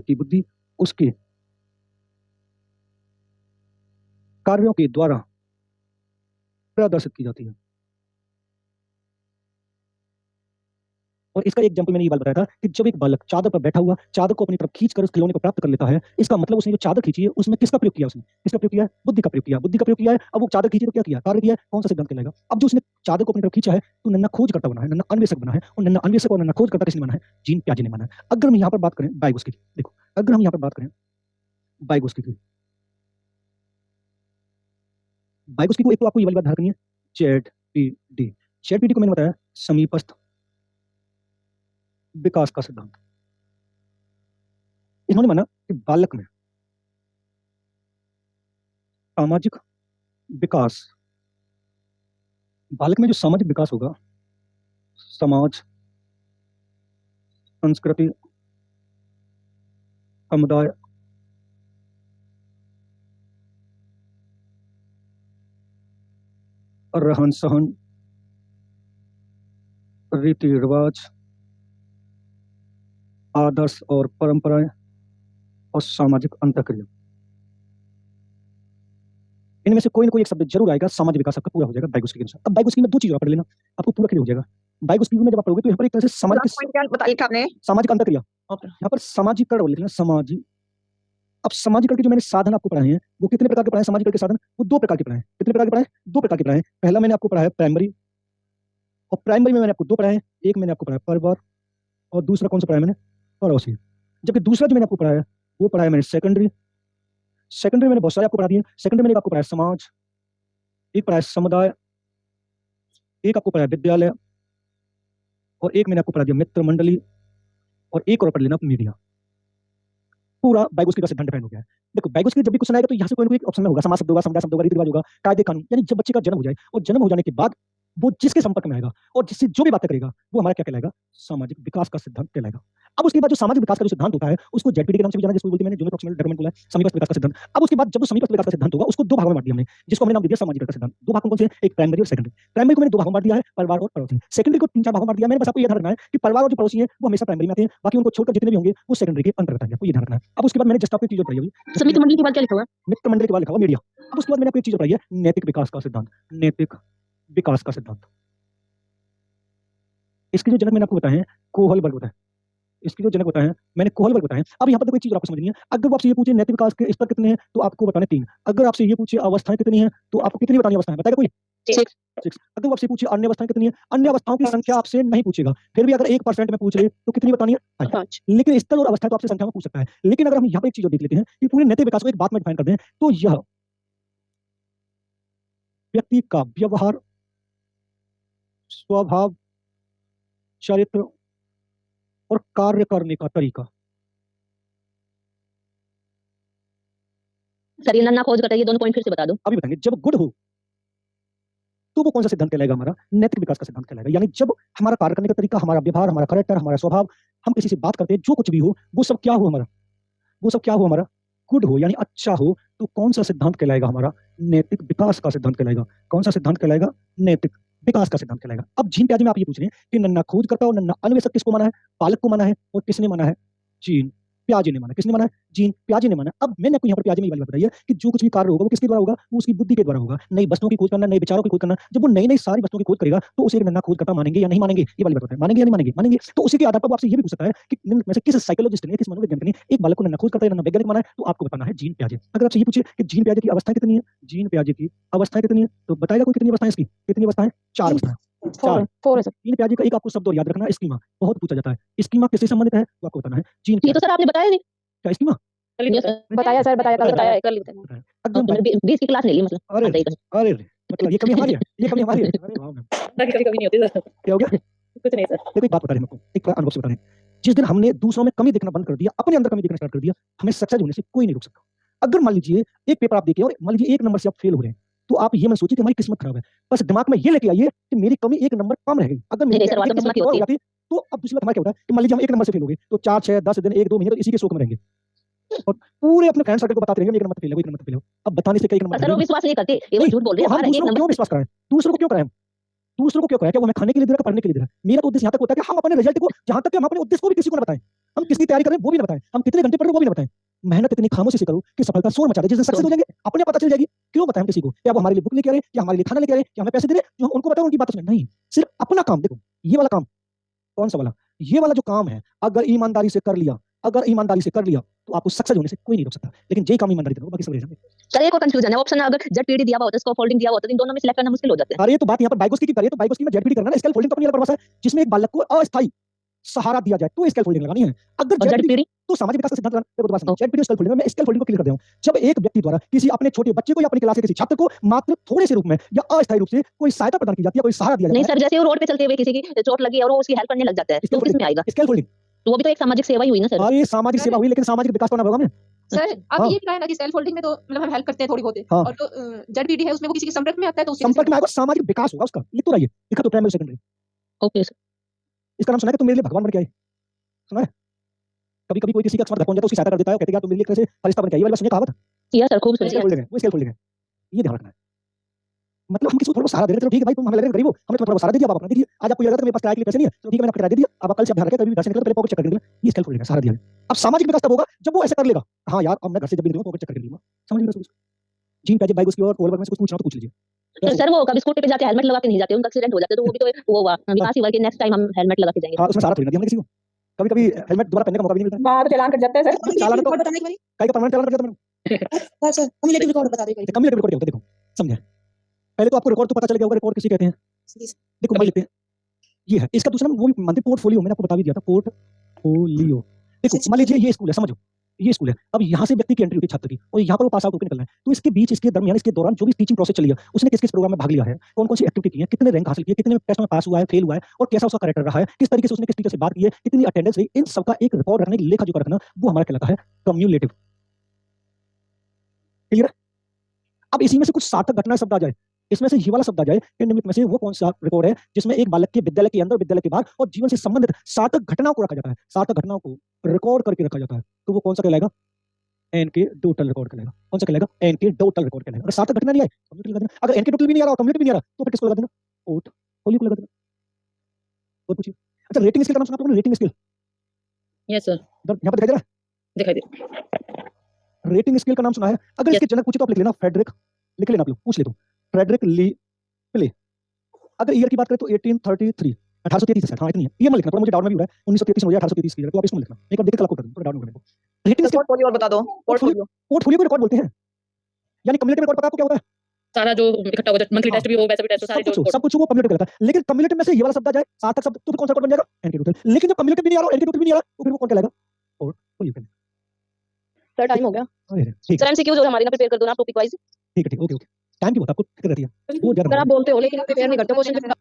की बुद्धि उसके कार्यों के द्वारा प्रदर्शित की जाती है। और इसका एक एग्जांपल मैंने ये बात बताया था कि जब एक बालक चादर पर बैठा हुआ चादर को अपनी तरफ खींचकर उस खिलौने को प्राप्त कर लेता है, इसका मतलब उसने जो चादर खींची है उसमें किसका प्रयोग किया? बुद्धि का प्रयोग किया है। अब वो चादर खींची तो क्या किया? कार्य किया है। कौन सा सिद्धांत कहलाएगा? अब जो उसने चादर को अपनी तरफ खींचा है तो नन्हा खोजकर्ता बना है, नन्हा अन्वेषक बना है। और नन्हा अन्वेषक और नन्हा खोजकर्ता किसने बना है? जीन पियाजे ने बना है। अगर हम यहाँ पर बात करें वाइगोत्स्की की, देखो अगर हम यहाँ पर बात करें वाइगोत्स्की की, बाइगोस्की को एक तो आपको ये वाली बात ध्यान रखनी है, जेडपीडी। जेडपीडी को मैंने बताया समीपस्थ विकास का सिद्धांत। इन्होंने माना कि बालक में सामाजिक विकास, बालक में जो सामाजिक विकास होगा, समाज, संस्कृति, समुदाय, रहन सहन, रीति रिवाज, आदर्श और परंपराएं और सामाजिक अंतःक्रिया, इनमें से कोई ना कोई एक शब्द जरूर आएगा, सामाजिक विकास आपका पूरा हो जाएगा बाइगोस्की के अनुसार। अब बाइगोस्की में दो चीजें आप पढ़ लेना, आपको पूरा क्लियर हो जाएगा। बाइगोस्की में जब आप पढ़ोगे तो यहाँ पर एक तरह से सामाजिक क्या बताइए था आपने? सामाजिक अंतःक्रिया, ओके। यहाँ पर सामाजिकरण लिखना, सामाजिक। अब सामाजिकरण के जो मैंने साधन आपको पढ़ाए हैं वो कितने प्रकार के पढ़ाए हैं? सामाजिकरण के साधन वो दो प्रकार के पढ़ाए हैं। कितने प्रकार के पढ़ाए हैं? दो प्रकार के पढ़ाए हैं। पहला मैंने आपको पढ़ाया प्राइमरी, और प्राइमरी में मैंने आपको दो पढ़ाए हैं, एक मैंने आपको पढ़ाया परिवार और दूसरा कौन सा पढ़ाया मैंने? पड़ोसी। जबकि दूसरा जो मैंने आपको पढ़ाया वो पढ़ाया मैंने सेकेंडरी। सेकेंडरी मैंने बहुत सारे आपको पढ़ा दिए। सेकेंडरी मैंने आपको पढ़ाया समाज, एक पढ़ाया समुदाय, एक आपको पढ़ाया विद्यालय, और एक मैंने आपको पढ़ा दिया मित्र मंडली, और एक और पढ़ लेना मीडिया। पूरा बाइगोस्की का सिद्धांत डिफाइन हो गया है। देखो बाइगोस्की जब भी क्वेश्चन आएगा तो यहाँ से कोई ना कोई ऑप्शन में होगा, समाज शब्द होगा, समुदाय शब्द होगा, रीति रिवाज होगा, कायदे कानून। यानी जब बच्चे का जन्म हो जाए और जन्म हो जाने के बाद वो जिसके संपर्क में आएगा और जिससे जो भी बातें करेगा वो हमारा क्या कहलाएगा? सामाजिक विकास का सिद्धांत कहलाएगा। अब उसके बाद जो सामाजिक विकास का जो सिद्धांत होता है उसको जेडपीडी के नाम से भी जाना, जिसको बोलते हैं मैंने जूनियर प्रॉक्सिमल डेवलपमेंट बोला है, समीपस्थ विकास का सिद्धांत। अब उसके बाद जब वो समीपस्थ विकास का सिद्धांत होगा उसको दो भागों में बांट दिया हमने, जिसको हमने नाम दिया सामाजिक का सिद्धांत। दो भाग कौन से हैं? एक प्राइमरी और सेकेंडरी। प्राइमरी को मैंने दो भागों में बांट दिया है, परिवार और पड़ोसी। सेकेंडरी को तीन चार भागों में बांट दिया। मैंने बस आपको ये ध्यान रखना है कि परिवार और जो पड़ोसी हैं वो हमेशा प्राइमरी में आते हैं, बाकी उनको छोड़कर जितने भी होंगे वो सेकेंडरी के अंतर्गत आएंगे, आपको ये ध्यान रखना है। अब उसके बाद मैंने जस्ट आपको एक चीज पढ़ाई होगी, समिति मंडली के बाद क्या लिखा हुआ? मित्र मंडल के बाद लिखा हुआ मीडिया। अब उसके बाद मैंने आपको एक चीज पढ़ाई है, नैतिक विकास का सिद्धांत। नैतिक विकास का सिद्धांत, इसके जो जनक मैंने आपको बताए हैं कोहल वर्ग बताए, इसके जो जनक बताए हैं मैंने कोहल वर्ग बताए हैं। अब यहाँ पर कोई चीज आपको समझनी है, अगर वो आपसे ये पूछे नैतिक विकास के स्तर कितने हैं तो आपको बताने 3। अगर आपसे ये पूछे अवस्थाएं कितनी हैं तो आपको कितनी बतानी अवस्थाएं? बताएगा कोई? 6। अगर वो आपसे पूछे अन्य अवस्थाएं कितनी है, अन्य अवस्थाओं की संख्या आपसे नहीं पूछेगा, फिर भी अगर 1% में पूछ ले तो कितनी बतानी है? 5। लेकिन स्तर और अवस्था तो आपसे संख्या में पूछ सकता है। लेकिन अगर हम यहाँ पर एक चीज देख लेते हैं कि पूरे नैतिक विकास को एक बात में डिफाइन करते हैं तो यह व्यक्ति का व्यवहार, स्वभाव, चरित्र और कार्य करने का तरीका। सर ये नन्ना खोज करता है, ये दोनों पॉइंट फिर से बता दो। अभी बताएंगे। जब गुड हो तो वो कौन सा सिद्धांत कहलाएगा? हमारा नैतिक विकास का सिद्धांत कहलाएगा। यानी जब हमारा कार्य करने का तरीका, हमारा व्यवहार, हमारा कैरेक्टर, हमारा स्वभाव, हम किसी से बात करते हैं, जो कुछ भी हो वो सब क्या हो हमारा? वो सब क्या हो हमारा? गुड हो, यानी अच्छा हो। तो कौन सा सिद्धांत कहलाएगा? हमारा नैतिक विकास का सिद्धांत कहलाएगा। कौन सा सिद्धांत कहलाएगा? नैतिक विकास का सिद्धांत कहलाएगा। अब जीन प्याजे में आप ये पूछ रहे हैं कि नन्ना खोजकर्ता और नन्ना अन्वेषक किसको माना है? पालक को माना है। और किसने माना है? जीन प्याजे ने माना। किसने माना है? जीन प्याजे ने माना। अब मैंने आपको यहाँ पर प्याजे में ये वाली बात बताई है कि जो कुछ भी कार्य होगा वो किसके द्वारा होगा? वो उसकी बुद्धि के द्वारा होगा। नई वस्तुओं की खोज करना, नए विचारों की खोज करना। जब वो नई नई सारी वस्तुओं की खोज करेगा तो उसे एक नन्ना खोजकर्ता मानेंगे या नहीं मानेंगे? ये वाली बात बताएं, मानेंगे या नहीं मानेंगे? मानेंगे। तो उसी के आधार पर वो आपसे ये भी पूछ सकता है कि निम्न में से किस साइकोलॉजिस्ट ने, किस मनोवैज्ञानिक ने एक बालक को नन्ना खोजकर्ता या नन्ना वैज्ञानिक माना है? तो आपको बताना है जीन प्याजे। अगर आपसे ये पूछे कि जीन प्याजे की अवस्थाएं कितनी है, जीन प्याजे की अवस्थाएं कितनी है, तो बताएगा कोई कितनी अवस्थाएं इसकी? कितनी अवस्थाएं? 4 अवस्थाएं। 4 है सर। जीन प्याजे का एक आपको शब्द और याद रखना, स्कीमा। बहुत पूछा जाता है, स्कीमा किससे संबंधित है वो आपको बताना है। जीन ये तो सर आपने बताया नहीं। क्या स्कीमा? Yes, sir. बताया सर, बताया कल बताया है, कल बताया। अब जब मैंने 20 की क्लास ले ली मतलब। अरे हाँ, सही कहा। अरे मतलब ये कमी हमारी है, ये कमी हमारी है। अरे वाह मैम, कभी नहीं होती सर। क्या हो गया? कुछ नहीं सर। देखो एक बात बता रहे हैं आपको, एक अनुभव से बता रहे हैं। जिस दिन हमने दूसरों में कमी देखना बंद कर दिया, अपने अंदर कमी देखना स्टार्ट कर दिया, हमें सक्सेस होने से कोई नहीं रोक सकता। अगर मान लीजिए एक पेपर आप देखे और मान लीजिए 1 नंबर से आप फेल हो रहे हैं, तो आप ये मत सोचिए कि हमारी किस्मत खराब है। बस दिमाग में ये लेके आइए कि मेरी कमी 1 नंबर कम रह गई। अगर मेरी नहीं, सर, वास्तव में किस्मत किस्मत और ही हो जाती तो अब दूसरी बात हमारा क्या होता है कि मान लीजिए हम 1 नंबर से फेल हो गए तो 4, 6, 10 दिन, 1-2 महीने तो इसी के शोक में रहेंगे और पूरे अपने फ्रेंड सर्कल को बताते रहेंगे 1 नंबर फेल हो, 1 नंबर फेल हो। अब बताने से कई नंबर सर वो विश्वास नहीं करते, ये वो झूठ बोल रहे हैं। हम हमारा एक दूसरों को नंबर क्यों विश्वास कराएं? दूसरों को क्यों कराएं? दूसरों को क्यों कराएं? क्या वो हमें खाने के लिए दे रहा है, पढ़ने के लिए दे रहा है? मेरा तो उद्देश्य यहाँ तक होता है कि हम अपने रिजल्ट को, जहाँ तक कि हम अपने उद्देश्य को भी किसी को ना बताएं। हम किसकी तैयारी कर रहे हैं वो भी ना बताएं, हम कितने घंटे पढ़ रहे हैं वो भी ना बताएं। मेहनत इतनी खामोशी से करो कि सफलता शोर मचा दे। जिस दिन सक्सेस हो जाएंगे अपने पता चल जाएगी। क्यों बताएं हम किसी को? क्या वो हमारे लिए बुक लेके आ रहे हैं, या हमारे लिए खाना लेके आ रहे हैं, या हमें पैसे दे रहे हैं जो हम उनको बताओ उनकी बात सुने? नहीं, सिर्फ अपना काम। देखो ये वाला काम, कौन सा वाला? ये वाला जो काम है, अगर ईमानदारी से कर लिया, अगर ईमानदारी से कर लिया तो आपको सक्सेस होने से कोई नहीं रोक सकता। लेकिन जे काम ईमानदारी से करो, बाकी सब रह जाएंगे। सर एक और कंफ्यूजन है, ऑप्शन अगर जेडपीडी दिया हुआ होता है, स्कैफोल्डिंग फोल्डिंग दिया हुआ होता है, इन दोनों में सिलेक्ट करना मुश्किल हो जाता है। अरे तो बात यहाँ पर बाइगोस्की की करिए तो बाइगोस्की में जेडपीडी करना ना, स्कैफोल्डिंग तो अपनी अलग परिभाषा है जिसमें एक बालक को अस्थायी सहारा दिया जाए तो स्केल फोल्डिंग लगानी है। अगर और जेड ZPD तो सामाजिक विकास का सिद्धांत देखो दोबारा समझो, जेड स्केल फोल्डिंग में मैं स्केल फोल्डिंग को क्लियर कर दिया हूं। जब एक व्यक्ति द्वारा किसी अपने छोटे बच्चे को या अपनी क्लास के किसी छात्र को मात्र थोड़े से रूप में या अस्थायी रूप से कोई सहायता प्रदान की जाती है, कोई सहारा दिया नहीं जाता है, सर, जैसे वो रोड पे चलते हुए किसी की चोट लगी और वो उसकी हेल्प करने लग जाता है, तो किस में आएगा? Scale folding. तो वो भी तो एक सामाजिक सेवा ही हुई ना सर। अरे सामाजिक सेवा हुई, लेकिन सामाजिक विकास करना होगा हमें। सर आप हाँ। ये भी कहा है ना कि सेल्फ होल्डिंग में तो मतलब हम हेल्प करते हैं थोड़ी बहुत हाँ। और जो जेडपीडी है उसमें वो किसी के संपर्क में आता है तो उससे संपर्क में आएगा, सामाजिक विकास होगा उसका। लिख तो रहिए, लिखा तो प्राइमरी सेकेंडरी। Okay sir. इसका नाम सुना है कि तुम मेरे लिए भगवान बन के आए? सुना है? कभी कभी कोई किसी का अकस्मात घर पहुंच जाता है, उसकी सहायता कर देता है, कहते हैं यार तुम मेरे लिए कैसे फरिश्ता बन के आई, ये वाली बात सुनिए कहावत। किया सर, खूब वो सुनिए। स्केल फोल्डिंग है, वो स्केल फोल्डिंग है। ये ध्यान रखना है। मतलब हम किसी को थोड़ा सहारा दे रहे थे, ठीक है भाई तुम हमें लग रहे हो गरीब हो, हमने तुम्हें थोड़ा सहारा दे दिया, आप अपना देखिए। आज आपको ये लग रहा था मेरे पास किराए के लिए पैसे नहीं है, तो ठीक है मैंने आपको किराया दे दिया, अब कल से आप ध्यान रखें कभी भी घर से निकलो तो पहले पॉकेट चेक करके निकलना। ये स्केल फोल्डिंग है, सहारा दिया। अब सामाजिक विकास तब होगा जब वो ऐसे कर लेगा, हाँ यार अब मैं घर से जब भी निकलूं पॉकेट चेक करके निकलूंगा। समझ गए? जीन पैकेट बाइक उसकी और ओवर में से कुछ पूछना हो तो पूछ लीजिए। तो सर वो कभी स्कूटी पे जाके हेलमेट लगा के नहीं जाते, उनका एक्सीडेंट हो जाता है, तो वो भी तो वो हुआ विकास ही हुआ कि नेक्स्ट टाइम हम हेलमेट लगा के जाएंगे। हाँ, उसमें सहारा थोड़ी ना दिया हमने किसी को। कभी कभी हेलमेट दोबारा पहनने का मौका भी नहीं मिलता है। हाँ तो चालान कट जाता है सर। चालान तो रिकॉर्ड बताना एक बारी। कई का परमानेंट चालान कर दिया था मैंने। सर कम्युलेटिव रिकॉर्ड बता दो एक बारी। कम्युलेटिव रिकॉर्ड क्या होता है देखो, समझे? पहले तो आपको रिकॉर्ड तो पता चल गया होगा, रिकॉर्ड किसे कहते हैं। देखो मान लेते हैं ये है, इसका दूसरा नाम वो भी मानते पोर्टफोलियो, मैंने आपको बता भी दिया था पोर्टफोलियो। देखो मान लीजिए ये स्कूल है, समझो ये स्कूल है, अब यहाँ से व्यक्ति की एंट्री होती है छात्र की और यहाँ पर वो पास आउट होकर निकलना है, तो इसके बीच इसके दरमियान इसके दौरान जो भी टीचिंग प्रोसेस चली है उसने किस किस प्रोग्राम में भाग लिया है, कौन कौन सी एक्टिविटी की है, कितने रैंक हासिल किए, कितने टेस्ट में पास हुआ है, फेल हुआ है और कैसा उसका कैरेक्टर रहा है, किस तरीके से उसने किस टीचर से बात की है, कितनी अटेंडेंस रही, इन सबका एक रिकॉर्ड रखने, लेखा जोखा रखना, वो हमारा कहलाता है कम्युलेटिव। क्लियर है? अब इसी में से कुछ सार्थक घटना शब्द आ जाए, इसमें से ये वाला शब्द आ जाए, इन निम्नलिखित में से वो कौन सा रिकॉर्ड है जिसमें एक बालक के विद्यालय के अंदर, विद्यालय के बाहर और जीवन से संबंधित सार्थक घटनाओं को रखा जाता है, सार्थक घटनाओं को रिकॉर्ड करके रखा जाता है, तो वो कौन सा कहलाएगा? एनकेडोटल रिकॉर्ड कहलाएगा। कौन सा कहलाएगा? एनकेडोटल रिकॉर्ड कहलाएगा। अगर सार्थक घटना नहीं आए कम्युनिटी लगा देना, अगर एनकेडोटल भी नहीं आ रहा, कम्युनिटी भी नहीं आ रहा, तो फिर किसको लगा देना? पोर्टफोलियो को लगा देना। और पूछिए। अच्छा रेटिंग स्केल का नाम सुना आपने? रेटिंग स्केल यस सर, यहाँ पर दिखाई दे रहा दिखाई दे। है? रेटिंग स्केल का नाम सुना है? अगर इसके जनक पूछे तो आप लिख लेना फ्रेडरिक, लिख लेना आप लोग, पूछ ले तो फ्रेडरिक ली प्ले। अगर ईयर की बात करें तो 1833 1833 से, हाँ इतनी है, ये मत लिखना, थोड़ा मुझे डाउट में भी हो रहा है 1933 में हो या 1833 की है, तो आप इसमें लिखना, एक बार देख के कल आपको कर दूं, थोड़ा डाउट में हो। रेटिंग स्केल पोर्टफोलियो और बता दो पोर्टफोलियो। पोर्टफोलियो को रिकॉर्ड बोलते हैं, यानी कम्युनिटी रिकॉर्ड पता है आपको क्या होता है? सारा जो इकट्ठा होगा, मंथली हाँ। टेस्ट भी हो, वैसे भी टेस्ट हो, सारे जो सब कुछ वो कम्युनिटी कहलाता है, लेकिन कम्युनिटी में से ये वाला शब्द आ जाए, सार्थक शब्द, तो फिर कौन सा रिकॉर्ड बन जाएगा? एनकेडोटल। लेकिन जब कम्युनिटी भी नहीं आ रहा, एनकेडोटल भी नहीं आ रहा, तो फिर वो कौन कहलाएगा? पोर्टफोलियो कहलाएगा। सर टाइम हो गया। अरे ठीक सर एमसीक्यू जो हमारी ना प्रिपेयर कर दो ना टॉपिक वाइज। है, ठीक है, ठीक, ओके ओके। टाइम की बहुत आपको फिक्र रहती है, वो सर आप बोलते हो लेकिन प्रिपेयर नहीं करते क्वेश्चन।